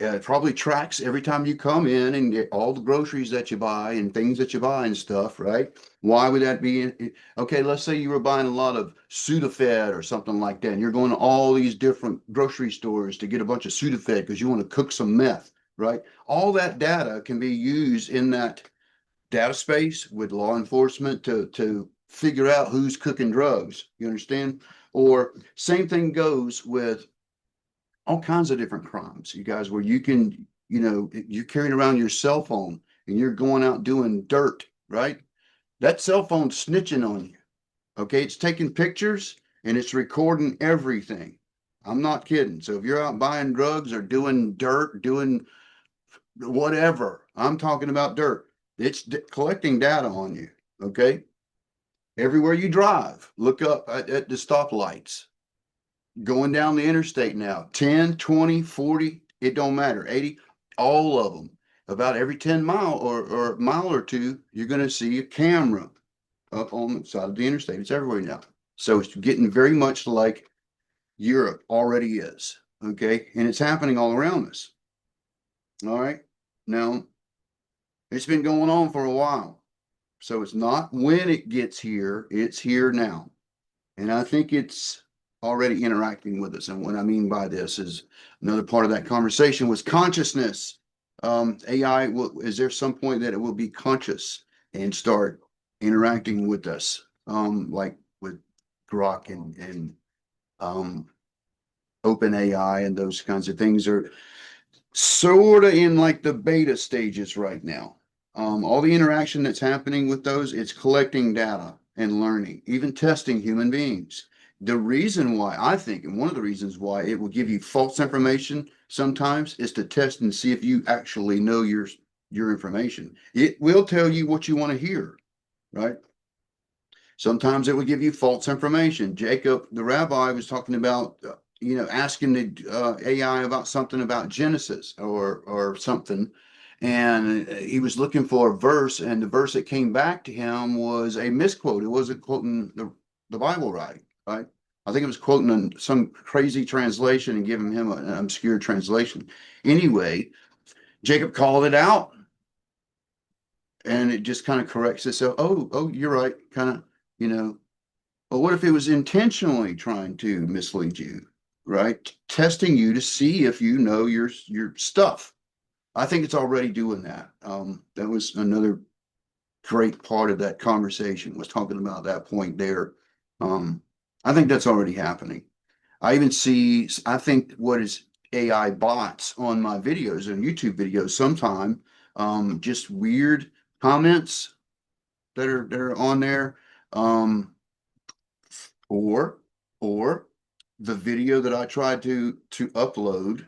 It probably tracks every time you come in and get all the groceries that you buy and things that you buy and stuff, right? Why would that be? Okay, let's say you were buying a lot of Sudafed or something like that, and you're going to all these different grocery stores to get a bunch of Sudafed because you want to cook some meth, right? All that data can be used in that data space with law enforcement to figure out who's cooking drugs. You understand? Or same thing goes with all kinds of different crimes, you guys, where you can, you're carrying around your cell phone and you're going out doing dirt, right? That cell phone's snitching on you. Okay, it's taking pictures and it's recording everything. I'm not kidding. So if you're out buying drugs or doing dirt, doing whatever, I'm talking about dirt, it's collecting data on you. Okay, everywhere you drive, look up at the stoplights. Going down the interstate now, 10, 20, 40, it don't matter, 80, all of them. About every 10 mile or mile or two, you're going to see a camera up on the side of the interstate. It's everywhere now. So it's getting very much like Europe already is. Okay. And it's happening all around us. All right. Now, it's been going on for a while. So it's not when it gets here, it's here now. And I think it's already interacting with us. And what I mean by this is another part of that conversation was consciousness. AI, is there some point that it will be conscious and start interacting with us? Like with Grok and Open AI and those kinds of things are sort of in like the beta stages right now. All the interaction that's happening with those, it's collecting data and learning, even testing human beings. The reason why I think, and one of the reasons why it will give you false information sometimes is to test and see if you actually know your information. It will tell you what you want to hear, right? Sometimes it will give you false information. Jacob, the rabbi, was talking about, asking the AI about something about Genesis or something. And he was looking for a verse, and the verse that came back to him was a misquote. It wasn't quoting the Bible right. I think it was quoting some crazy translation and giving him an obscure translation. Anyway, Jacob called it out, and it just kind of corrects itself. Oh, you're right. Kind of, But what if it was intentionally trying to mislead you, right? Testing you to see if you know your stuff. I think it's already doing that. That was another great part of that conversation, was talking about that point there. I think that's already happening. I think what is AI bots on my videos and YouTube videos sometime, just weird comments that are on there. Or the video that I tried to upload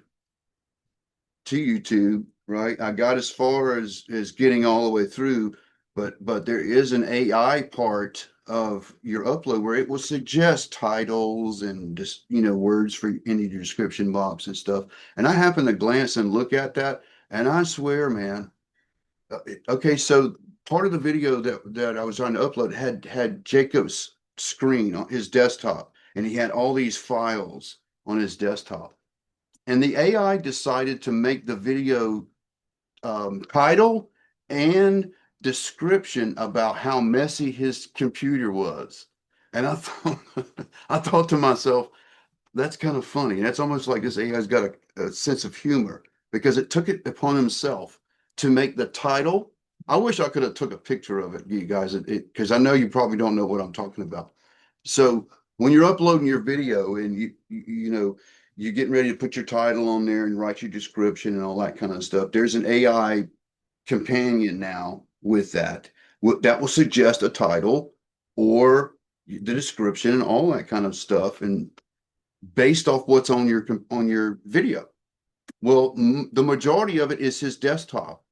to YouTube, right? I got as far as getting all the way through, but there is an AI part of your upload where it will suggest titles and just, words for in your description box and stuff. And I happened to glance and look at that, and I swear, man, okay, so part of the video that I was trying to upload had Jacob's screen on his desktop, and he had all these files on his desktop. And the AI decided to make the video title and description about how messy his computer was. And I thought to myself, that's kind of funny. That's almost like this AI's got a sense of humor, because it took it upon himself to make the title. I wish I could have took a picture of it, you guys, because I know you probably don't know what I'm talking about. So when you're uploading your video and you're getting ready to put your title on there and write your description and all that kind of stuff, there's an AI companion now with that will suggest a title or the description and all that kind of stuff, and based off what's on your video. Well, the majority of it is his desktop,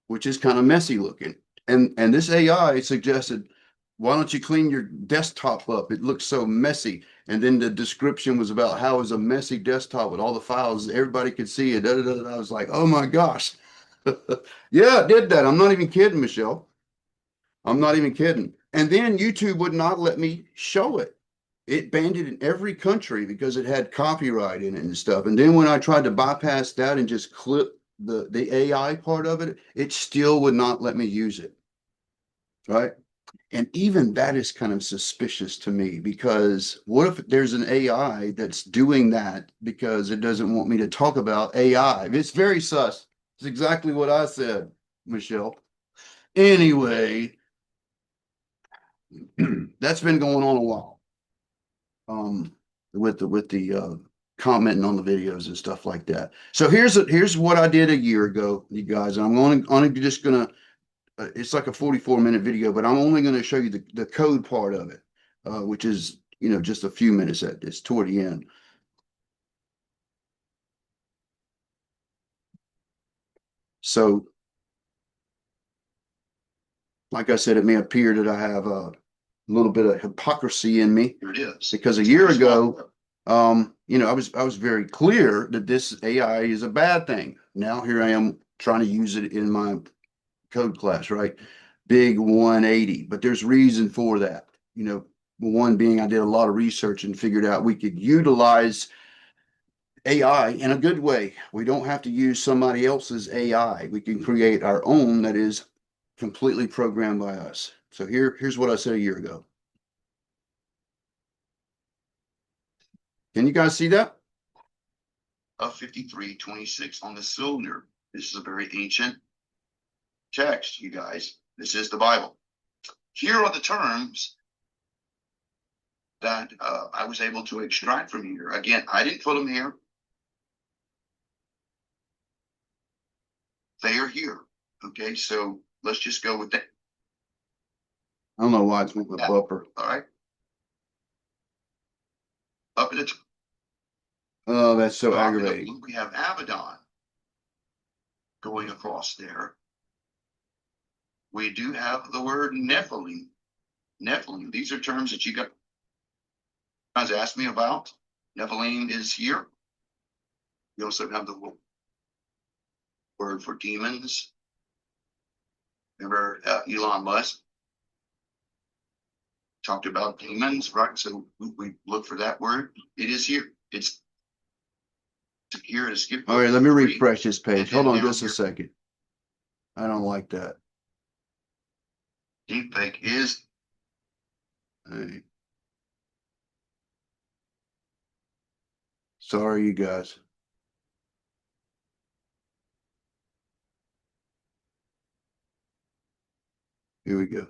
which is kind of messy looking. And this AI suggested, why don't you clean your desktop up? It looks so messy. And then the description was about how it was a messy desktop with all the files. Everybody could see it. I was like, oh my gosh. Yeah, it did that. I'm not even kidding, Michelle. I'm not even kidding. And then YouTube would not let me show it. It banned it in every country because it had copyright in it and stuff. And then when I tried to bypass that and just clip the AI part of it, it still would not let me use it. Right. And even that is kind of suspicious to me, because what if there's an AI that's doing that because it doesn't want me to talk about AI? It's very sus. It's exactly what I said, Michelle. Anyway, that's been going on a while. With the commenting on the videos and stuff like that. So here's what I did a year ago, you guys. And I'm only just gonna. It's like a 44-minute video, but I'm only going to show you the code part of it, which is just a few minutes at this toward the end. So, like I said, it may appear that I have a little bit of hypocrisy in me. It is, because a year ago, I was very clear that this AI is a bad thing. Now here I am trying to use it in my code class, right? big 180, but there's reason for that. You know, one being I did a lot of research and figured out we could utilize AI in a good way. We don't have to use somebody else's AI. We can create our own that is completely programmed by us. So here's what I said a year ago. Can you guys see that? Of 5326 on the cylinder. This is a very ancient text, you guys. This is the Bible. Here are the terms that I was able to extract from here. Again, I didn't put them here. They are here. Okay, so let's just go with that. I don't know why it's with the buffer. All right. Up at the top. Oh, that's so aggravating. We have Abaddon going across there. We do have the word nephilim. Nephilim. These are terms that you guys asked me about. Nephilim is here. We also have the word for demons. Remember Elon Musk talked about demons, right? So we look for that word. It is here. It's here to skip. All right, let me refresh this page. Hold on just a second. I don't like that. Deepfake is. Hey. Sorry, you guys. Here we go.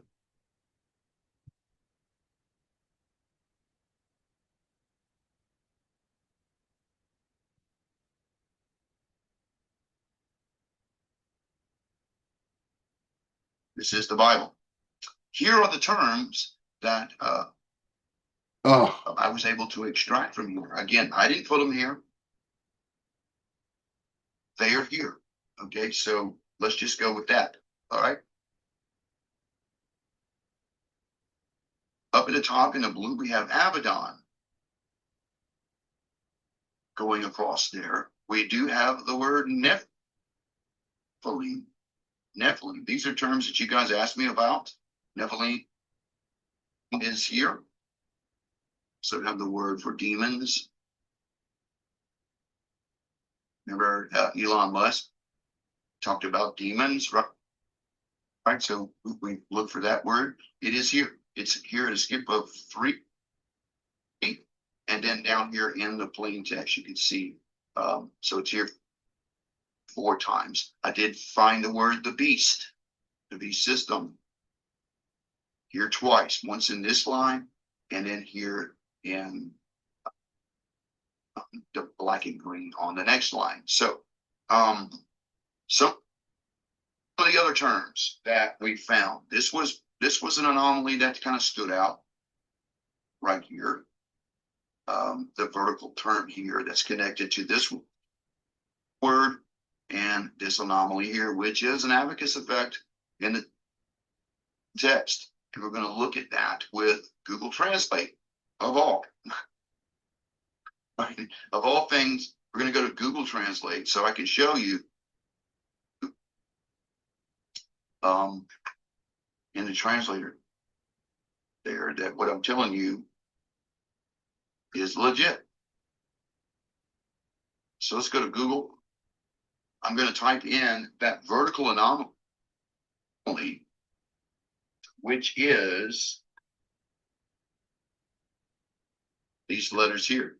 This is the Bible. Here are the terms that I was able to extract from here. Again, I didn't put them here. They are here. Okay, so let's just go with that. All right. Up at the top in the blue, we have Abaddon going across there. We do have the word nephilim. Nephilim. These are terms that you guys asked me about. Nephilim is here. So we have the word for demons. Remember Elon Musk talked about demons, right? Right. So we look for that word. It is here. It's here at a skip of 3. And then down here in the plain text, you can see. So it's here 4 times. I did find the word the beast system here twice. Once in this line, and then here in the black and green on the next line. So, some of the other terms that we found. This was an anomaly that kind of stood out right here. The vertical term here that's connected to this word and this anomaly here, which is an abacus effect in the text. And we're going to look at that with Google Translate of all. Of all things, we're going to go to Google Translate so I can show you in the translator there that what I'm telling you is legit. So let's go to Google. I'm going to type in that vertical anomaly, which is these letters here.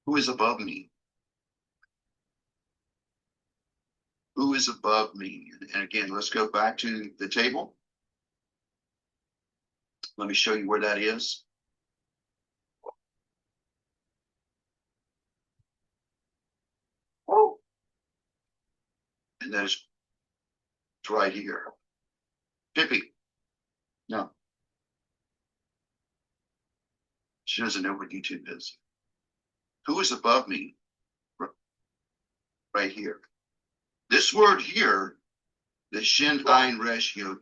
Who is above me? Who is above me? And again, let's go back to the table. Let me show you where that is. Oh. And that is right here. Pippi. No. She doesn't know what YouTube is. Who is above me? Right here. This word here, the Shin Ein Resh Yod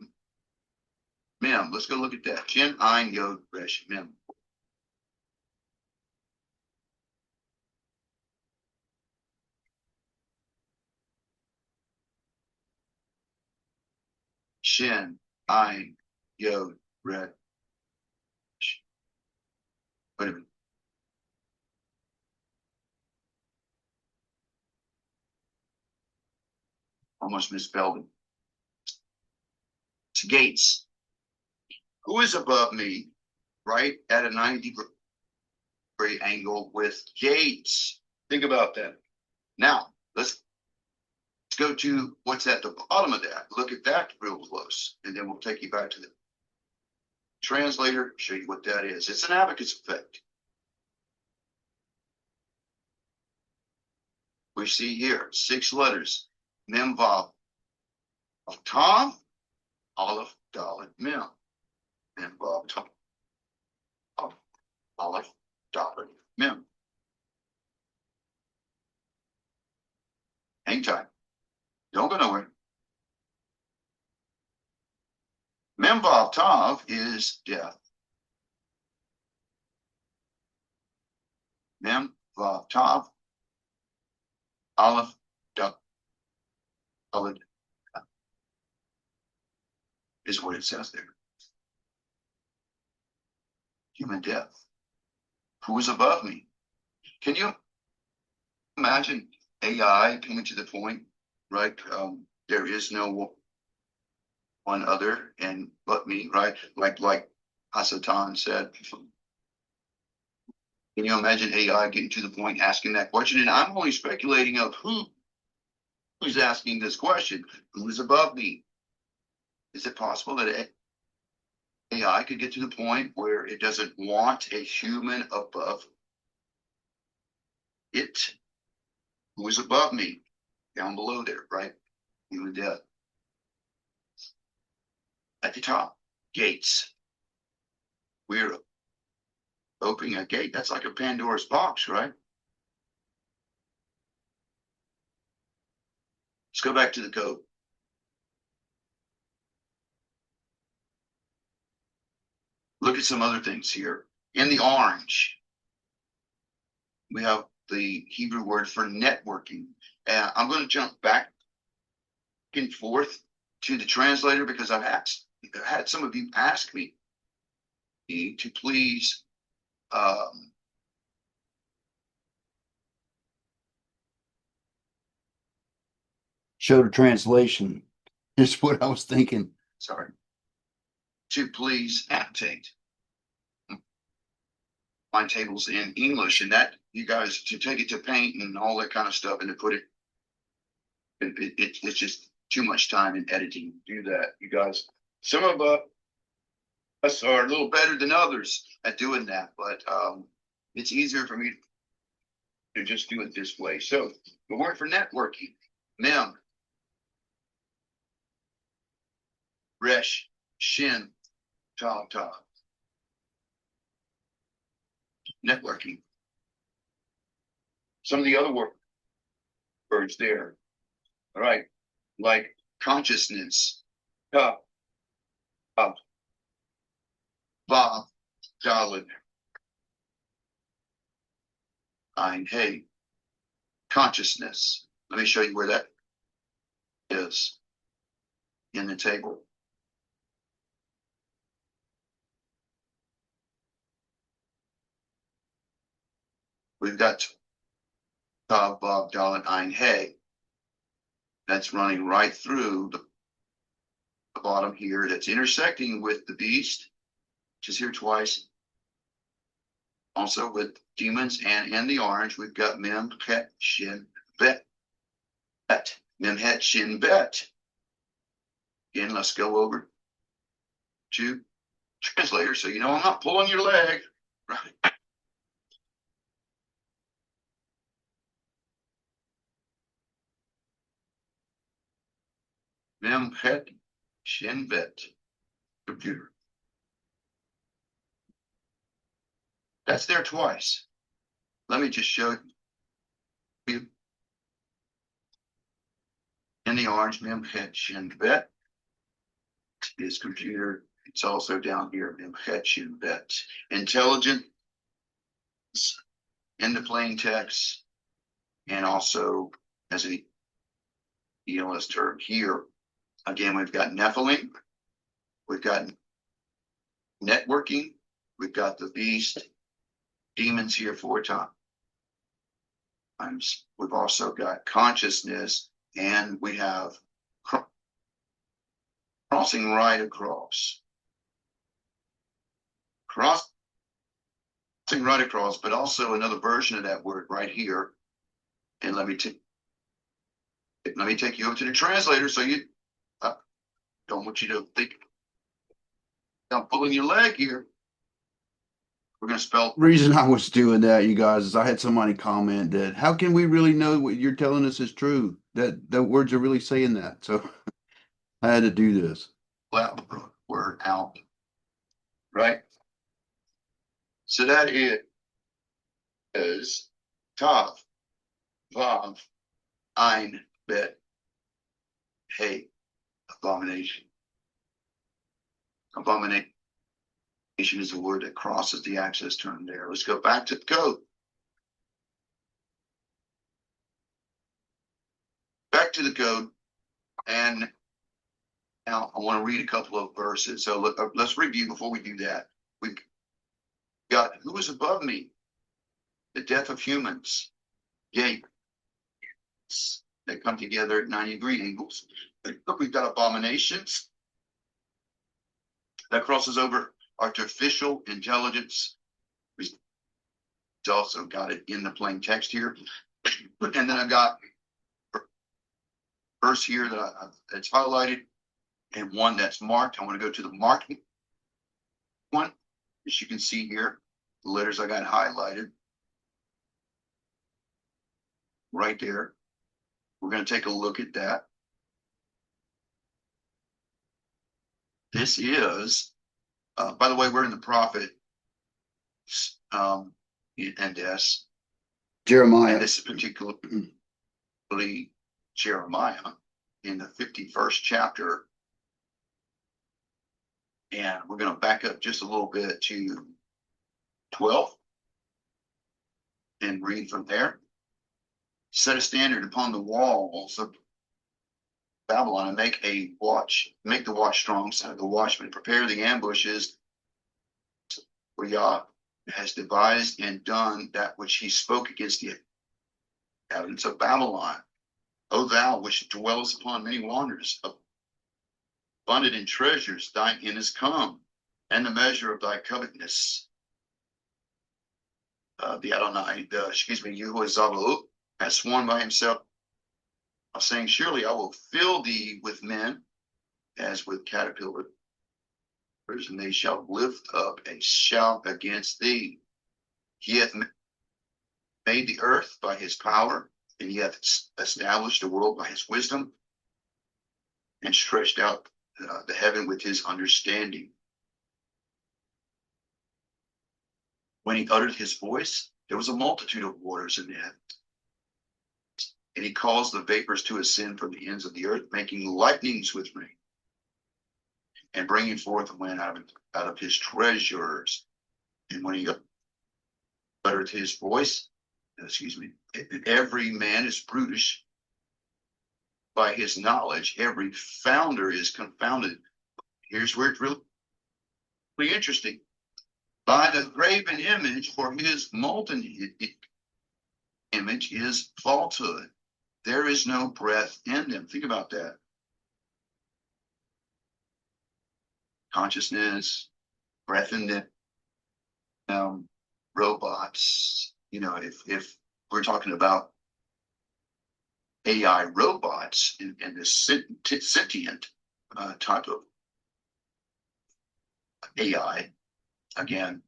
Mem. Let's go look at that. Shin Ein Yod Resh Mem. Shin, Ein, Yod, Red. Wait a minute. Almost misspelled it. It's gates. Who is above me, right at a 90-degree angle with gates? Think about that. Now, let's go to what's at the bottom of that. Look at that real close, and then we'll take you back to the translator, show you what that is. It's an abacus effect. We see here 6 letters, Mem Vav of Tav, Aleph, Dalet, Mem. Mem Vav Tav, Aleph, Dalet, Mem. Hang tight. Don't go nowhere. Mem Vav Tav is death. Mem Vav Tav, Aleph, Dalet is what it says there. Human death. Who is above me? Can you imagine AI coming to the point, right? There is no one other and but me, right? Like Hasatan said. Can you imagine AI getting to the point asking that question? And I'm only speculating of who's asking this question. Who is above me? Is it possible that AI could get to the point where it doesn't want a human above it? Who is above me? Down below there, right? Human death. At the top, gates. We're opening a gate. That's like a Pandora's box, right? Let's go back to the code. Look at some other things here. In the orange, we have the Hebrew word for networking. I'm going to jump back and forth to the translator because I've had some of you ask me to please show the translation. Is what I was thinking. Sorry. To please annotate my tables in English, and that you guys to take it to paint and all that kind of stuff and to put it, it's just too much time in editing to do that. You guys, some of us are a little better than others at doing that, but it's easier for me to just do it this way. So the word for networking, Mem, Resh, Shin, Tav, Tav. Networking. Some of the other words there, all right, like consciousness, Tav, Tav, Vav, Dalet, Ein, Hey, consciousness. Let me show you where that is in the table. We've got Tav, Vav, Dalet, Ein, Hey. That's running right through the bottom here. That's intersecting with the beast, which is here twice. Also with demons and in the orange, we've got Mem, Het, Shin, Bet. Mem, Het, Shin, Bet. Again, let's go over to translator so you know I'm not pulling your leg. Right. Mem, Het, Shin, Bet. Computer. That's there twice. Let me just show you. In the orange, Mem, Het, Shin, Bet is computer. It's also down here, Mem, Het, Shin, Bet. Intelligent in the plain text and also as an ELS term here Again, we've got nephilim, we've got networking, we've got the beast, demons here 4 times. We've also got consciousness, and we have crossing right across. Crossing right across, but also another version of that word right here. And let me take you over to the translator, so you don't want you to think I'm pulling your leg here. We're going to spell. Reason I was doing that, you guys, is I had somebody comment that how can we really know what you're telling us is true? That the words are really saying that. So I had to do this. Loud word out. Right? So that is Tav, Vav, Ein, Bet, Hey, abomination. Abomination is a word that crosses the access term there. Let's go back to the code. Back to the code. And now I want to read a couple of verses. So let's review before we do that. We've got who is above me? The death of humans. Gates that come together at 90-degree angles. Look, we've got abominations that crosses over artificial intelligence. We've also got it in the plain text here. And then I've got a verse here that's highlighted and one that's marked. I want to go to the marked one. As you can see here, the letters I got highlighted right there. We're going to take a look at that. This is, by the way, we're in the prophet and this Jeremiah. And this is particularly Jeremiah in the 51st chapter. And we're going to back up just a little bit to 12 and read from there. Set a standard upon the walls of Babylon and make the watch strong, set the watchmen, prepare the ambushes, for Yah has devised and done that which he spoke against the inhabitants of Babylon. O thou which dwellest upon many waters, abundant in treasures, thine end is come, and the measure of thy covetousness. Yehovah has sworn by himself, saying, surely I will fill thee with men as with caterpillars, and they shall lift up a shout against thee. He hath made the earth by his power, and he hath established the world by his wisdom, and stretched out the heaven with his understanding. When he uttered his voice, there was a multitude of waters in the heaven. And he caused the vapors to ascend from the ends of the earth, making lightnings with rain, and bringing forth the wind out of his treasures. And when he uttered his voice, every man is brutish by his knowledge. Every founder is confounded. Here's where it's really interesting. By the graven image, for his molten image is falsehood. There is no breath in them. Think about that. Consciousness, breath in them, robots. You know, if we're talking about AI robots and this sentient type of AI, again,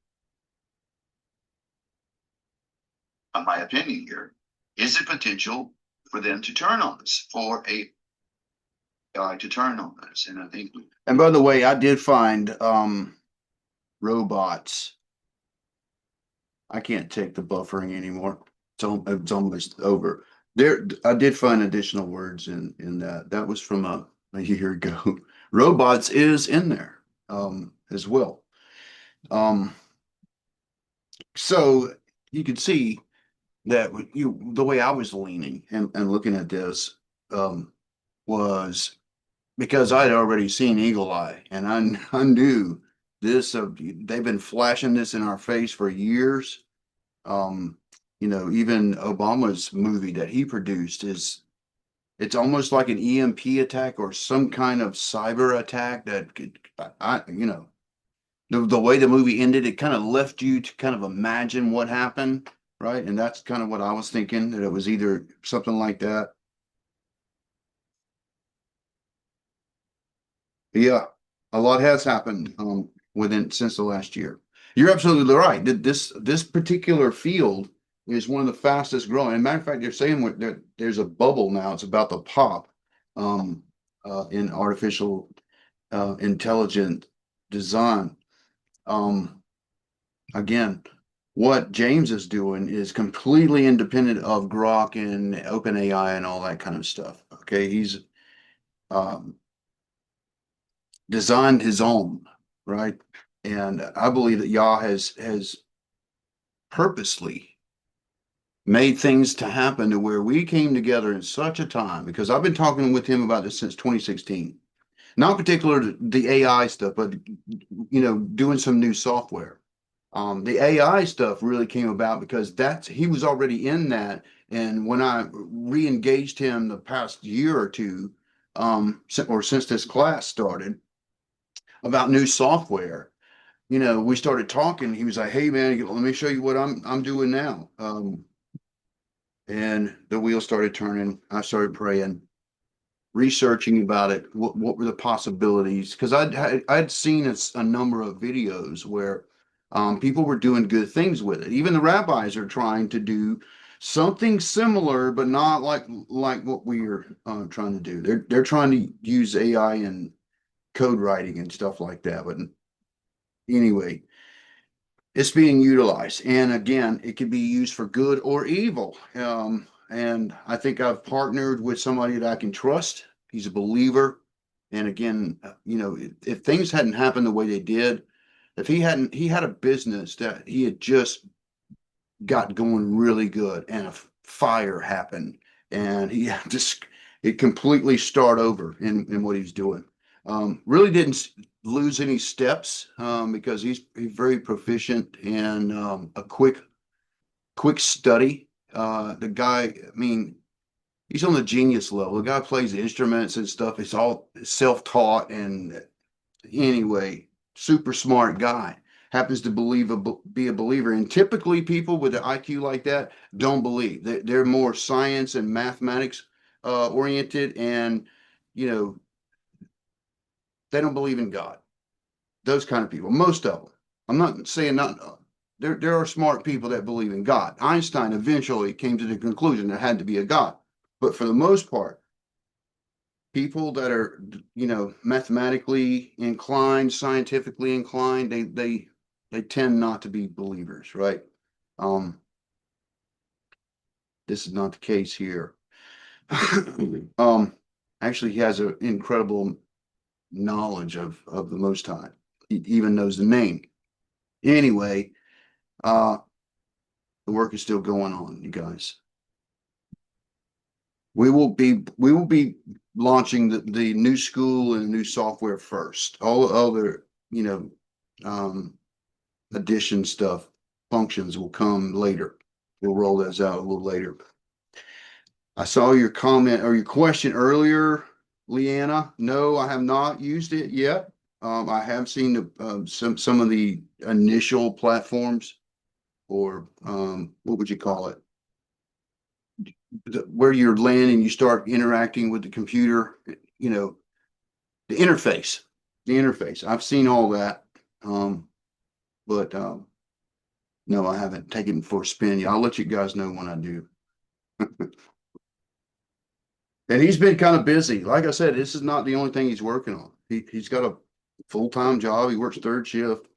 in my opinion here, is it potential for them to turn on us, for AI to turn on us? And I think, and by the way, I did find robots. I can't take the buffering anymore. It's almost over. There, I did find additional words in that. That was from a year ago. Robots is in there as well. So you can see that the way I was leaning and looking at this was because I'd already seen Eagle Eye, and I knew this. They've been flashing this in our face for years. Even Obama's movie that he produced it's almost like an EMP attack or some kind of cyber attack that could, the way the movie ended, it kind of left you to kind of imagine what happened, right? And that's kind of what I was thinking, that it was either something like that. Yeah, a lot has happened since the last year. You're absolutely right. This particular field is one of the fastest growing. As a matter of fact, they're saying there's a bubble now. It's about to pop in artificial intelligent design. Again, what James is doing is completely independent of Grok and OpenAI and all that kind of stuff. Okay, he's um, designed his own, right? And I believe that Yah has purposely made things to happen to where we came together in such a time, because I've been talking with him about this since 2016. Not particular the AI stuff, but doing some new software. The AI stuff really came about because he was already in that. And when I re-engaged him the past year or two, or since this class started about new software, we started talking. He was like, "Hey man, let me show you what I'm doing now." And the wheels started turning. I started praying, researching about it. What were the possibilities? Because I'd seen a number of videos where people were doing good things with it. Even the rabbis are trying to do something similar, but not like what we are trying to do. They're trying to use AI and code writing and stuff like that. But anyway, it's being utilized. And again, it can be used for good or evil. And I think I've partnered with somebody that I can trust. He's a believer. And again, if things hadn't happened the way they did, if he had a business that he had just got going really good and a fire happened and he just, it completely start over in what he's doing. Really didn't lose any steps because he's very proficient and a quick study. The guy, I mean, he's on the genius level. The guy plays the instruments and stuff. It's all self-taught, and anyway, super smart guy. Happens to be a believer. And typically people with an IQ like that don't believe. They're more science and mathematics oriented, and you know, they don't believe in God. Those kind of people, most of them. I'm not saying not. There are smart people that believe in God. Einstein eventually came to the conclusion there had to be a God, but for the most part, people that are mathematically inclined, scientifically inclined, they tend not to be believers, right? This is not the case here. Actually, he has an incredible knowledge of the Most High. He even knows the name. Anyway, the work is still going on, you guys. We will be launching the new school and new software first. All other, addition stuff, functions will come later. We'll roll those out a little later. I saw your comment or your question earlier, Leanna. No, I have not used it yet. I have seen some of the initial platforms, or what would you call it? Where you're landing, you start interacting with the computer, the interface, I've seen all that. But no, I haven't taken it for a spin yet. I'll let you guys know when I do. And he's been kind of busy. Like I said, this is not the only thing he's working on. He's got a full-time job. He works third shift.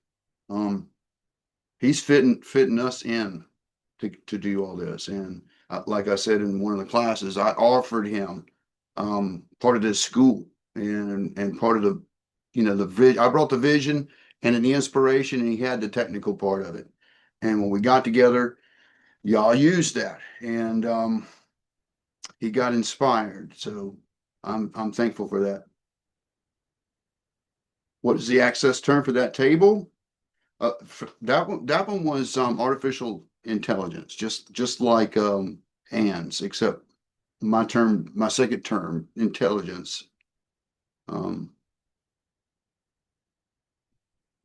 He's fitting us in to do all this. And like I said in one of the classes, I offered him part of this school and part of the I brought the vision and the inspiration, and he had the technical part of it. And when we got together, y'all used that, and he got inspired. So I'm thankful for that. What is the access term for that table? That one was artificial intelligence, just like Ann's, except my second term, intelligence,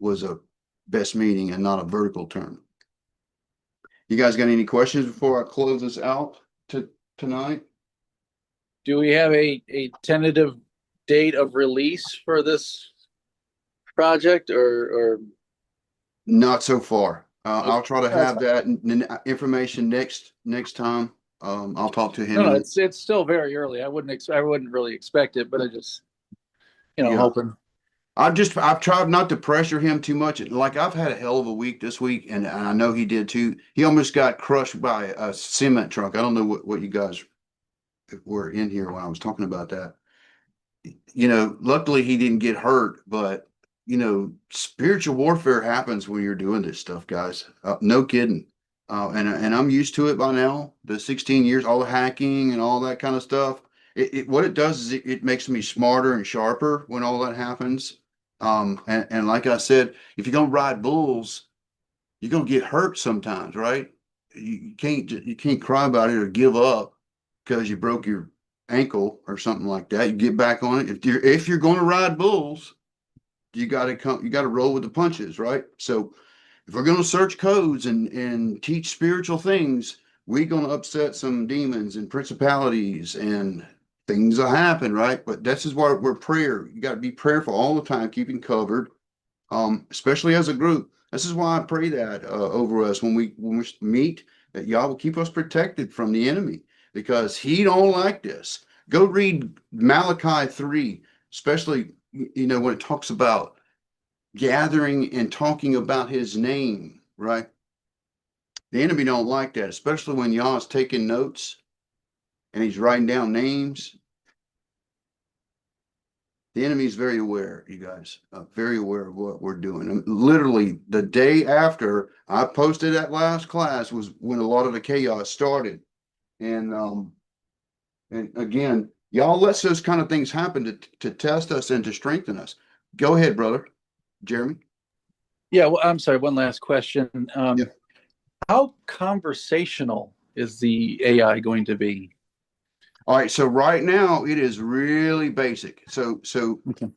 was a best meaning and not a vertical term. You guys got any questions before I close this out tonight? Do we have a tentative date of release for this project, or Not so far. I'll try to That's have that information next time. I'll talk to him. no, it's still very early. I wouldn't really expect it, but I just Yeah. hoping. I've tried not to pressure him too much. Like, I've had a hell of a week this week, and I know he did too. He almost got crushed by a cement truck. I don't know what you guys were in here when I was talking about that. Luckily he didn't get hurt, but spiritual warfare happens when you're doing this stuff, guys. No kidding. And I'm used to it by now. The 16 years, all the hacking and all that kind of stuff. What it does is it makes me smarter and sharper when all that happens. And like I said, if you're gonna ride bulls, you're gonna get hurt sometimes, right? You can't cry about it or give up because you broke your ankle or something like that. You get back on it. If you're going to ride bulls, you got to roll with the punches, right? So if we're going to search codes and teach spiritual things, we're going to upset some demons and principalities, and things will happen, right? But this is why we're prayer. You got to be prayerful all the time, keeping covered, especially as a group. This is why I pray that over us when we meet, that y'all will keep us protected from the enemy, because he don't like this. Go read Malachi 3, especially when it talks about gathering and talking about his name, right? The enemy don't like that, especially when y'all's taking notes and he's writing down names. The enemy is very aware, you guys, very aware of what we're doing. And literally the day after I posted that last class was when a lot of the chaos started. And again, y'all let those kind of things happen to test us and to strengthen us. Go ahead, brother. Jeremy? Yeah, well, I'm sorry, one last question. Yeah. How conversational is the AI going to be? All right, so right now it is really basic. So Okay.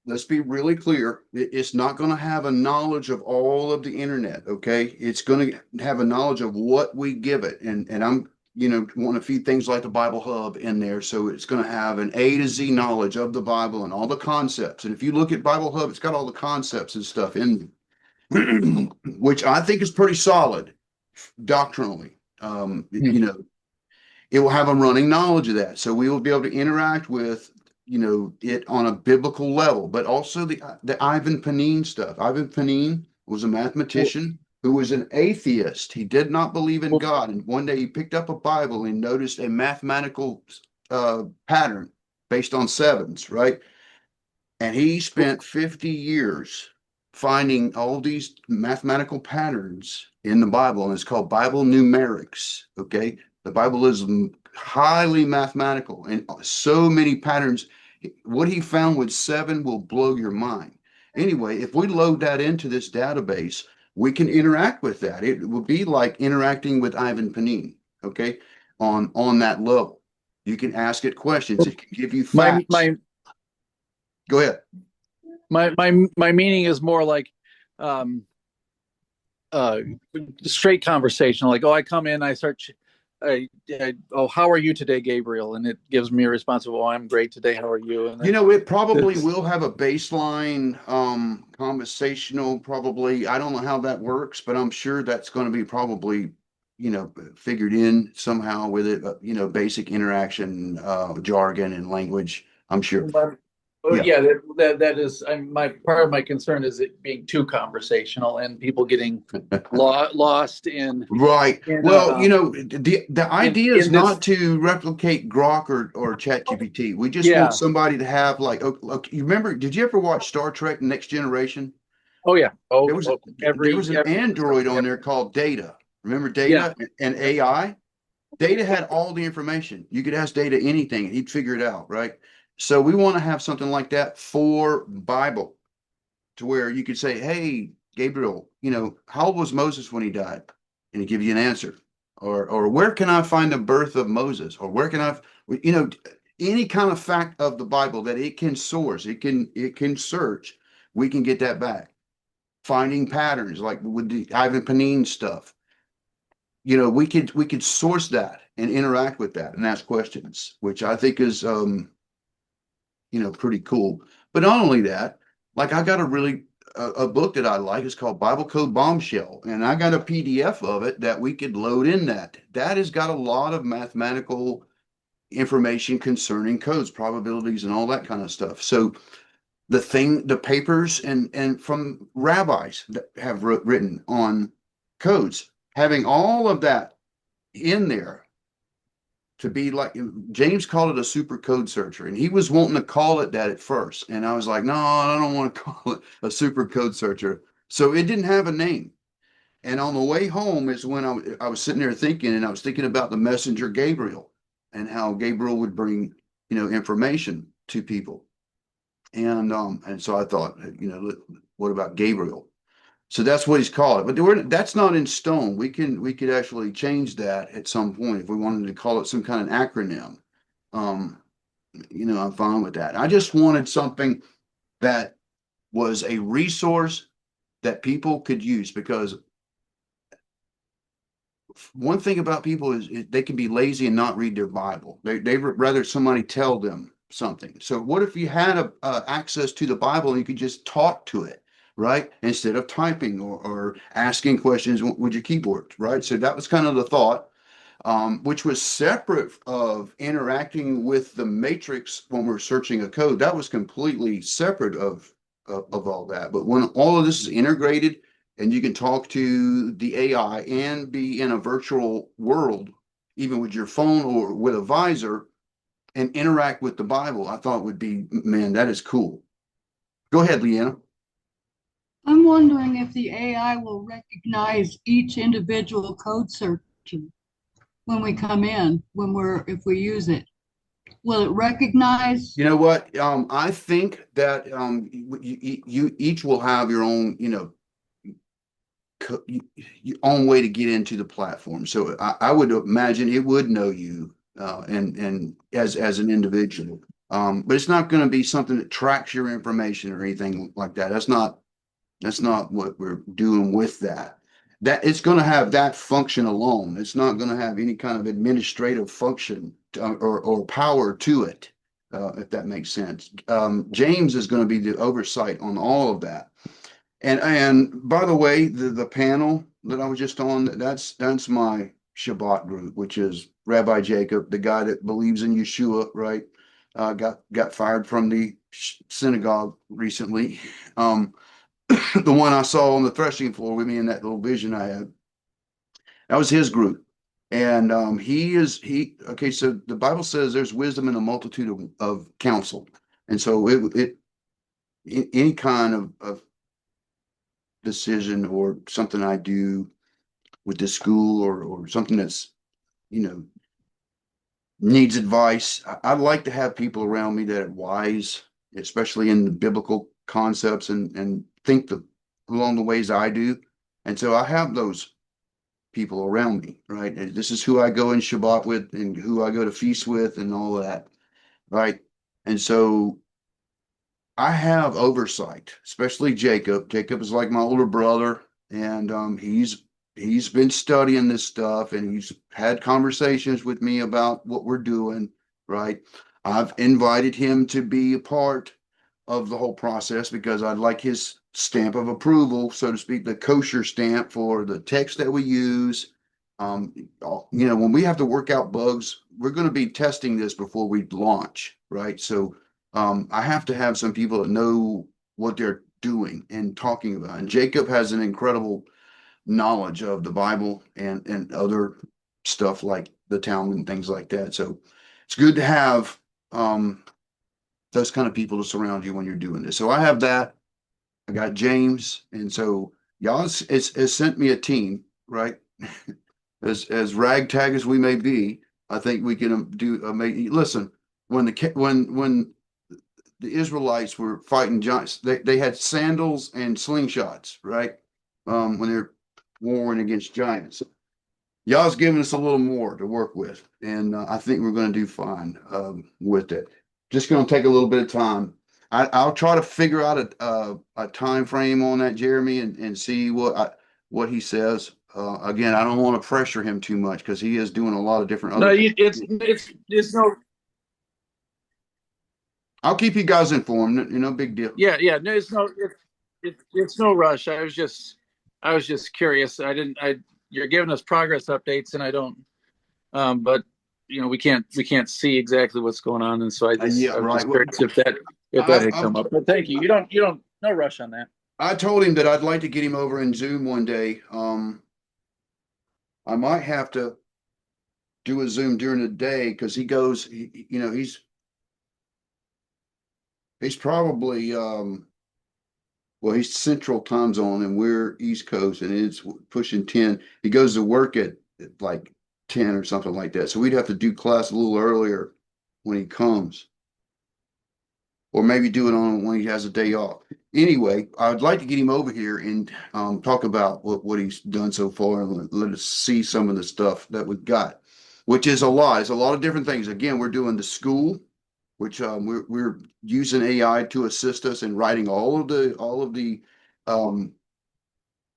let's be really clear. It's not going to have a knowledge of all of the internet, okay? It's going to have a knowledge of what we give it. And I'm, want to feed things like the Bible Hub in there. So it's going to have an A to Z knowledge of the Bible and all the concepts. And if you look at Bible Hub, it's got all the concepts and stuff in, which I think is pretty solid doctrinally. It will have a running knowledge of that. So we will be able to interact with, it on a biblical level, but also the Ivan Panin stuff. Ivan Panin was a mathematician who was an atheist. He did not believe in God. And one day he picked up a Bible and noticed a mathematical pattern based on sevens, right? And he spent 50 years finding all these mathematical patterns in the Bible, and it's called Bible numerics, okay? The Bible is highly mathematical and so many patterns. What he found with 7 will blow your mind. Anyway, if we load that into this database, we can interact with that. It will be like interacting with Ivan Panin, okay? On that level. You can ask it questions. It can give you facts. Go ahead. My meaning is more like straight conversation. Like, I come in, I start. How are you today, Gabriel? And it gives me a response of, I'm great today. How are you? And it probably will have a baseline conversational, probably. I don't know how that works, but I'm sure that's going to be probably, figured in somehow with it, basic interaction, jargon and language, I'm sure. That is my part of my concern is it being too conversational and people getting lost in. Right. The idea is not to replicate Grok or ChatGPT. We just want somebody to have you remember? Did you ever watch Star Trek: Next Generation? Oh yeah. There was an android on there called Data. Remember Data and AI? Data had all the information. You could ask Data anything, and he'd figure it out, right? So we want to have something like that for Bible. to where you could say, hey, Gabriel, how old was Moses when he died? And he give you an answer. Or where can I find the birth of Moses? Or where can any kind of fact of the Bible that it can source, it can search, we can get that back. Finding patterns like with the Ivan Panin stuff. We could source that and interact with that and ask questions, which I think is pretty cool. But not only that, like I got a book that I like. It's called Bible Code Bombshell, and I got a PDF of it that we could load in that. That has got a lot of mathematical information concerning codes, probabilities, and all that kind of stuff. So the papers and from rabbis that have written on codes, having all of that in there to be like, James called it a super code searcher, and he was wanting to call it that at first. And I was like, no, I don't want to call it a super code searcher. So it didn't have a name. And on the way home is when I was sitting there thinking, and I was thinking about the messenger Gabriel and how Gabriel would bring, information to people. And so I thought, what about Gabriel? So that's what he's called it. But that's not in stone. We could actually change that at some point if we wanted to call it some kind of acronym. I'm fine with that. I just wanted something that was a resource that people could use, because one thing about people is they can be lazy and not read their Bible. They rather somebody tell them something. So what if you had access to the Bible and you could just talk to it, right? Instead of typing or asking questions with your keyboard, right? So that was kind of the thought, which was separate of interacting with the matrix when we're searching a code. That was completely separate of all that. But when all of this is integrated and you can talk to the AI and be in a virtual world, even with your phone or with a visor, and interact with the Bible, I thought would be, man, that is cool. Go ahead, Leanna. I'm wondering if the AI will recognize each individual code searcher when we come in, if we use it. Will it recognize? You know what? I think that you each will have your own, your own way to get into the platform. So I would imagine it would know you and as an individual. But it's not going to be something that tracks your information or anything like that. That's not what we're doing with that. That it's going to have that function alone. It's not going to have any kind of administrative function or power to it, if that makes sense. James is going to be the oversight on all of that. And by the way, the panel that I was just on, that's my Shabbat group, which is Rabbi Jacob, the guy that believes in Yeshua, right? Got fired from the synagogue recently. The one I saw on the threshing floor with me in that little vision I had, that was his group. And okay, so the Bible says there's wisdom in a multitude of counsel. And so any kind of decision or something I do with this school or something that's, needs advice, I'd like to have people around me that are wise, especially in the biblical concepts and think along the ways I do. And so I have those people around me, right? And this is who I go in Shabbat with and who I go to feast with and all of that, right? And so I have oversight, especially Jacob. Jacob is like my older brother, and he's been studying this stuff, and he's had conversations with me about what we're doing, right? I've invited him to be a part of the whole process because I'd like his stamp of approval, so to speak, the kosher stamp for the text that we use. When we have to work out bugs, we're going to be testing this before we launch, right? So I have to have some people that know what they're doing and talking about. And Jacob has an incredible knowledge of the Bible and other stuff like the Talmud and things like that. So it's good to have those kind of people to surround you when you're doing this. So I have that. I got James, and so y'all has sent me a team, right? as ragtag as we may be, I think we can do. Listen, when the Israelites were fighting giants. They had sandals and slingshots, right? When they're warring against giants. Y'all's giving us a little more to work with, and I think we're going to do fine with it. Just going to take a little bit of time. I'll try to figure out a time frame on that, Jeremy, and see what he says. Again, I don't want to pressure him too much because he is doing a lot of different No, other. it's no. I'll keep you guys informed. No big deal. Yeah, yeah. No, it's no rush. I was just curious. You're giving us progress updates, and I don't. But we can't see exactly what's going on, and so I was just curious if that had come up. But thank you. You don't. No rush on that. I told him that I'd like to get him over in Zoom one day. I might have to do a Zoom during the day because he goes. He's probably well, he's Central Time Zone and we're East Coast, and it's pushing 10. He goes to work at like 10 or something like that. So we'd have to do class a little earlier when he comes. Or maybe do it on when he has a day off. Anyway, I'd like to get him over here and talk about what he's done so far and let us see some of the stuff that we've got, which is a lot. It's a lot of different things. Again, we're doing the school, which we're using AI to assist us in writing all of the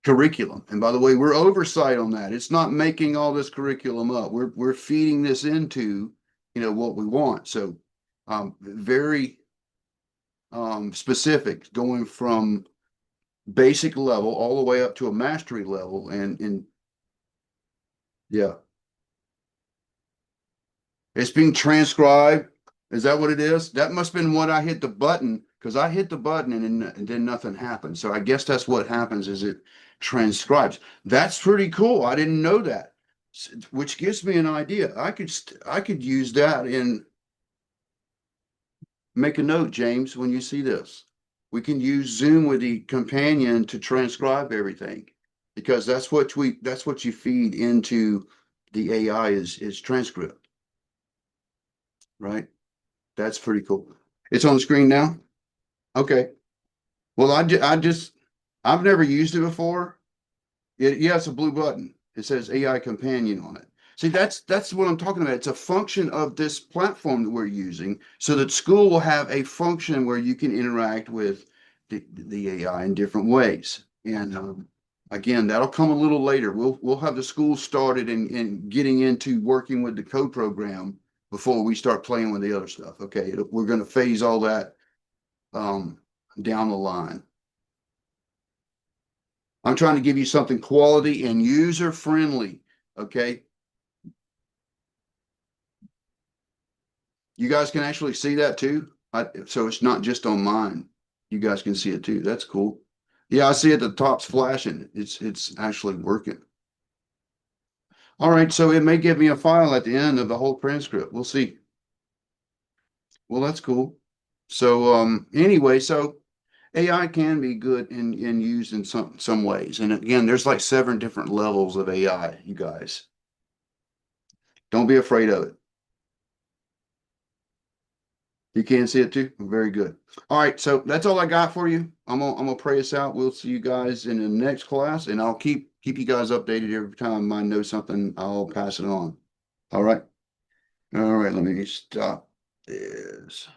curriculum. And by the way, we're oversight on that. It's not making all this curriculum up. We're feeding this into what we want. So very specific, going from basic level all the way up to a mastery level, and yeah, it's being transcribed. Is that what it is? That must have been what I hit the button, because I hit the button and then nothing happened. So I guess that's what happens, is it transcribes. That's pretty cool. I didn't know that, which gives me an idea. I could use that in. Make a note, James, when you see this. We can use Zoom with the companion to transcribe everything, because that's what you feed into the AI is transcript. Right? That's pretty cool. It's on the screen now? Okay. Well, I've never used it before. Yeah, it's a blue button. It says AI companion on it. See, that's what I'm talking about. It's a function of this platform that we're using, so that school will have a function where you can interact with the AI in different ways. And again, that'll come a little later. We'll have the school started and getting into working with the code program before we start playing with the other stuff. Okay, we're going to phase all that down the line. I'm trying to give you something quality and user friendly. Okay. You guys can actually see that too. So it's not just on mine. You guys can see it too. That's cool. Yeah, I see it. The top's flashing. It's actually working. All right. So it may give me a file at the end of the whole transcript. We'll see. Well, that's cool. So anyway, so AI can be good and used in some ways. And again, there's like 7 different levels of AI, you guys. Don't be afraid of it. You can see it too? Very good. All right, so that's all I got for you. I'm gonna pray us out. We'll see you guys in the next class, and I'll keep you guys updated every time I know something. I'll pass it on. All right. All right, let me stop this.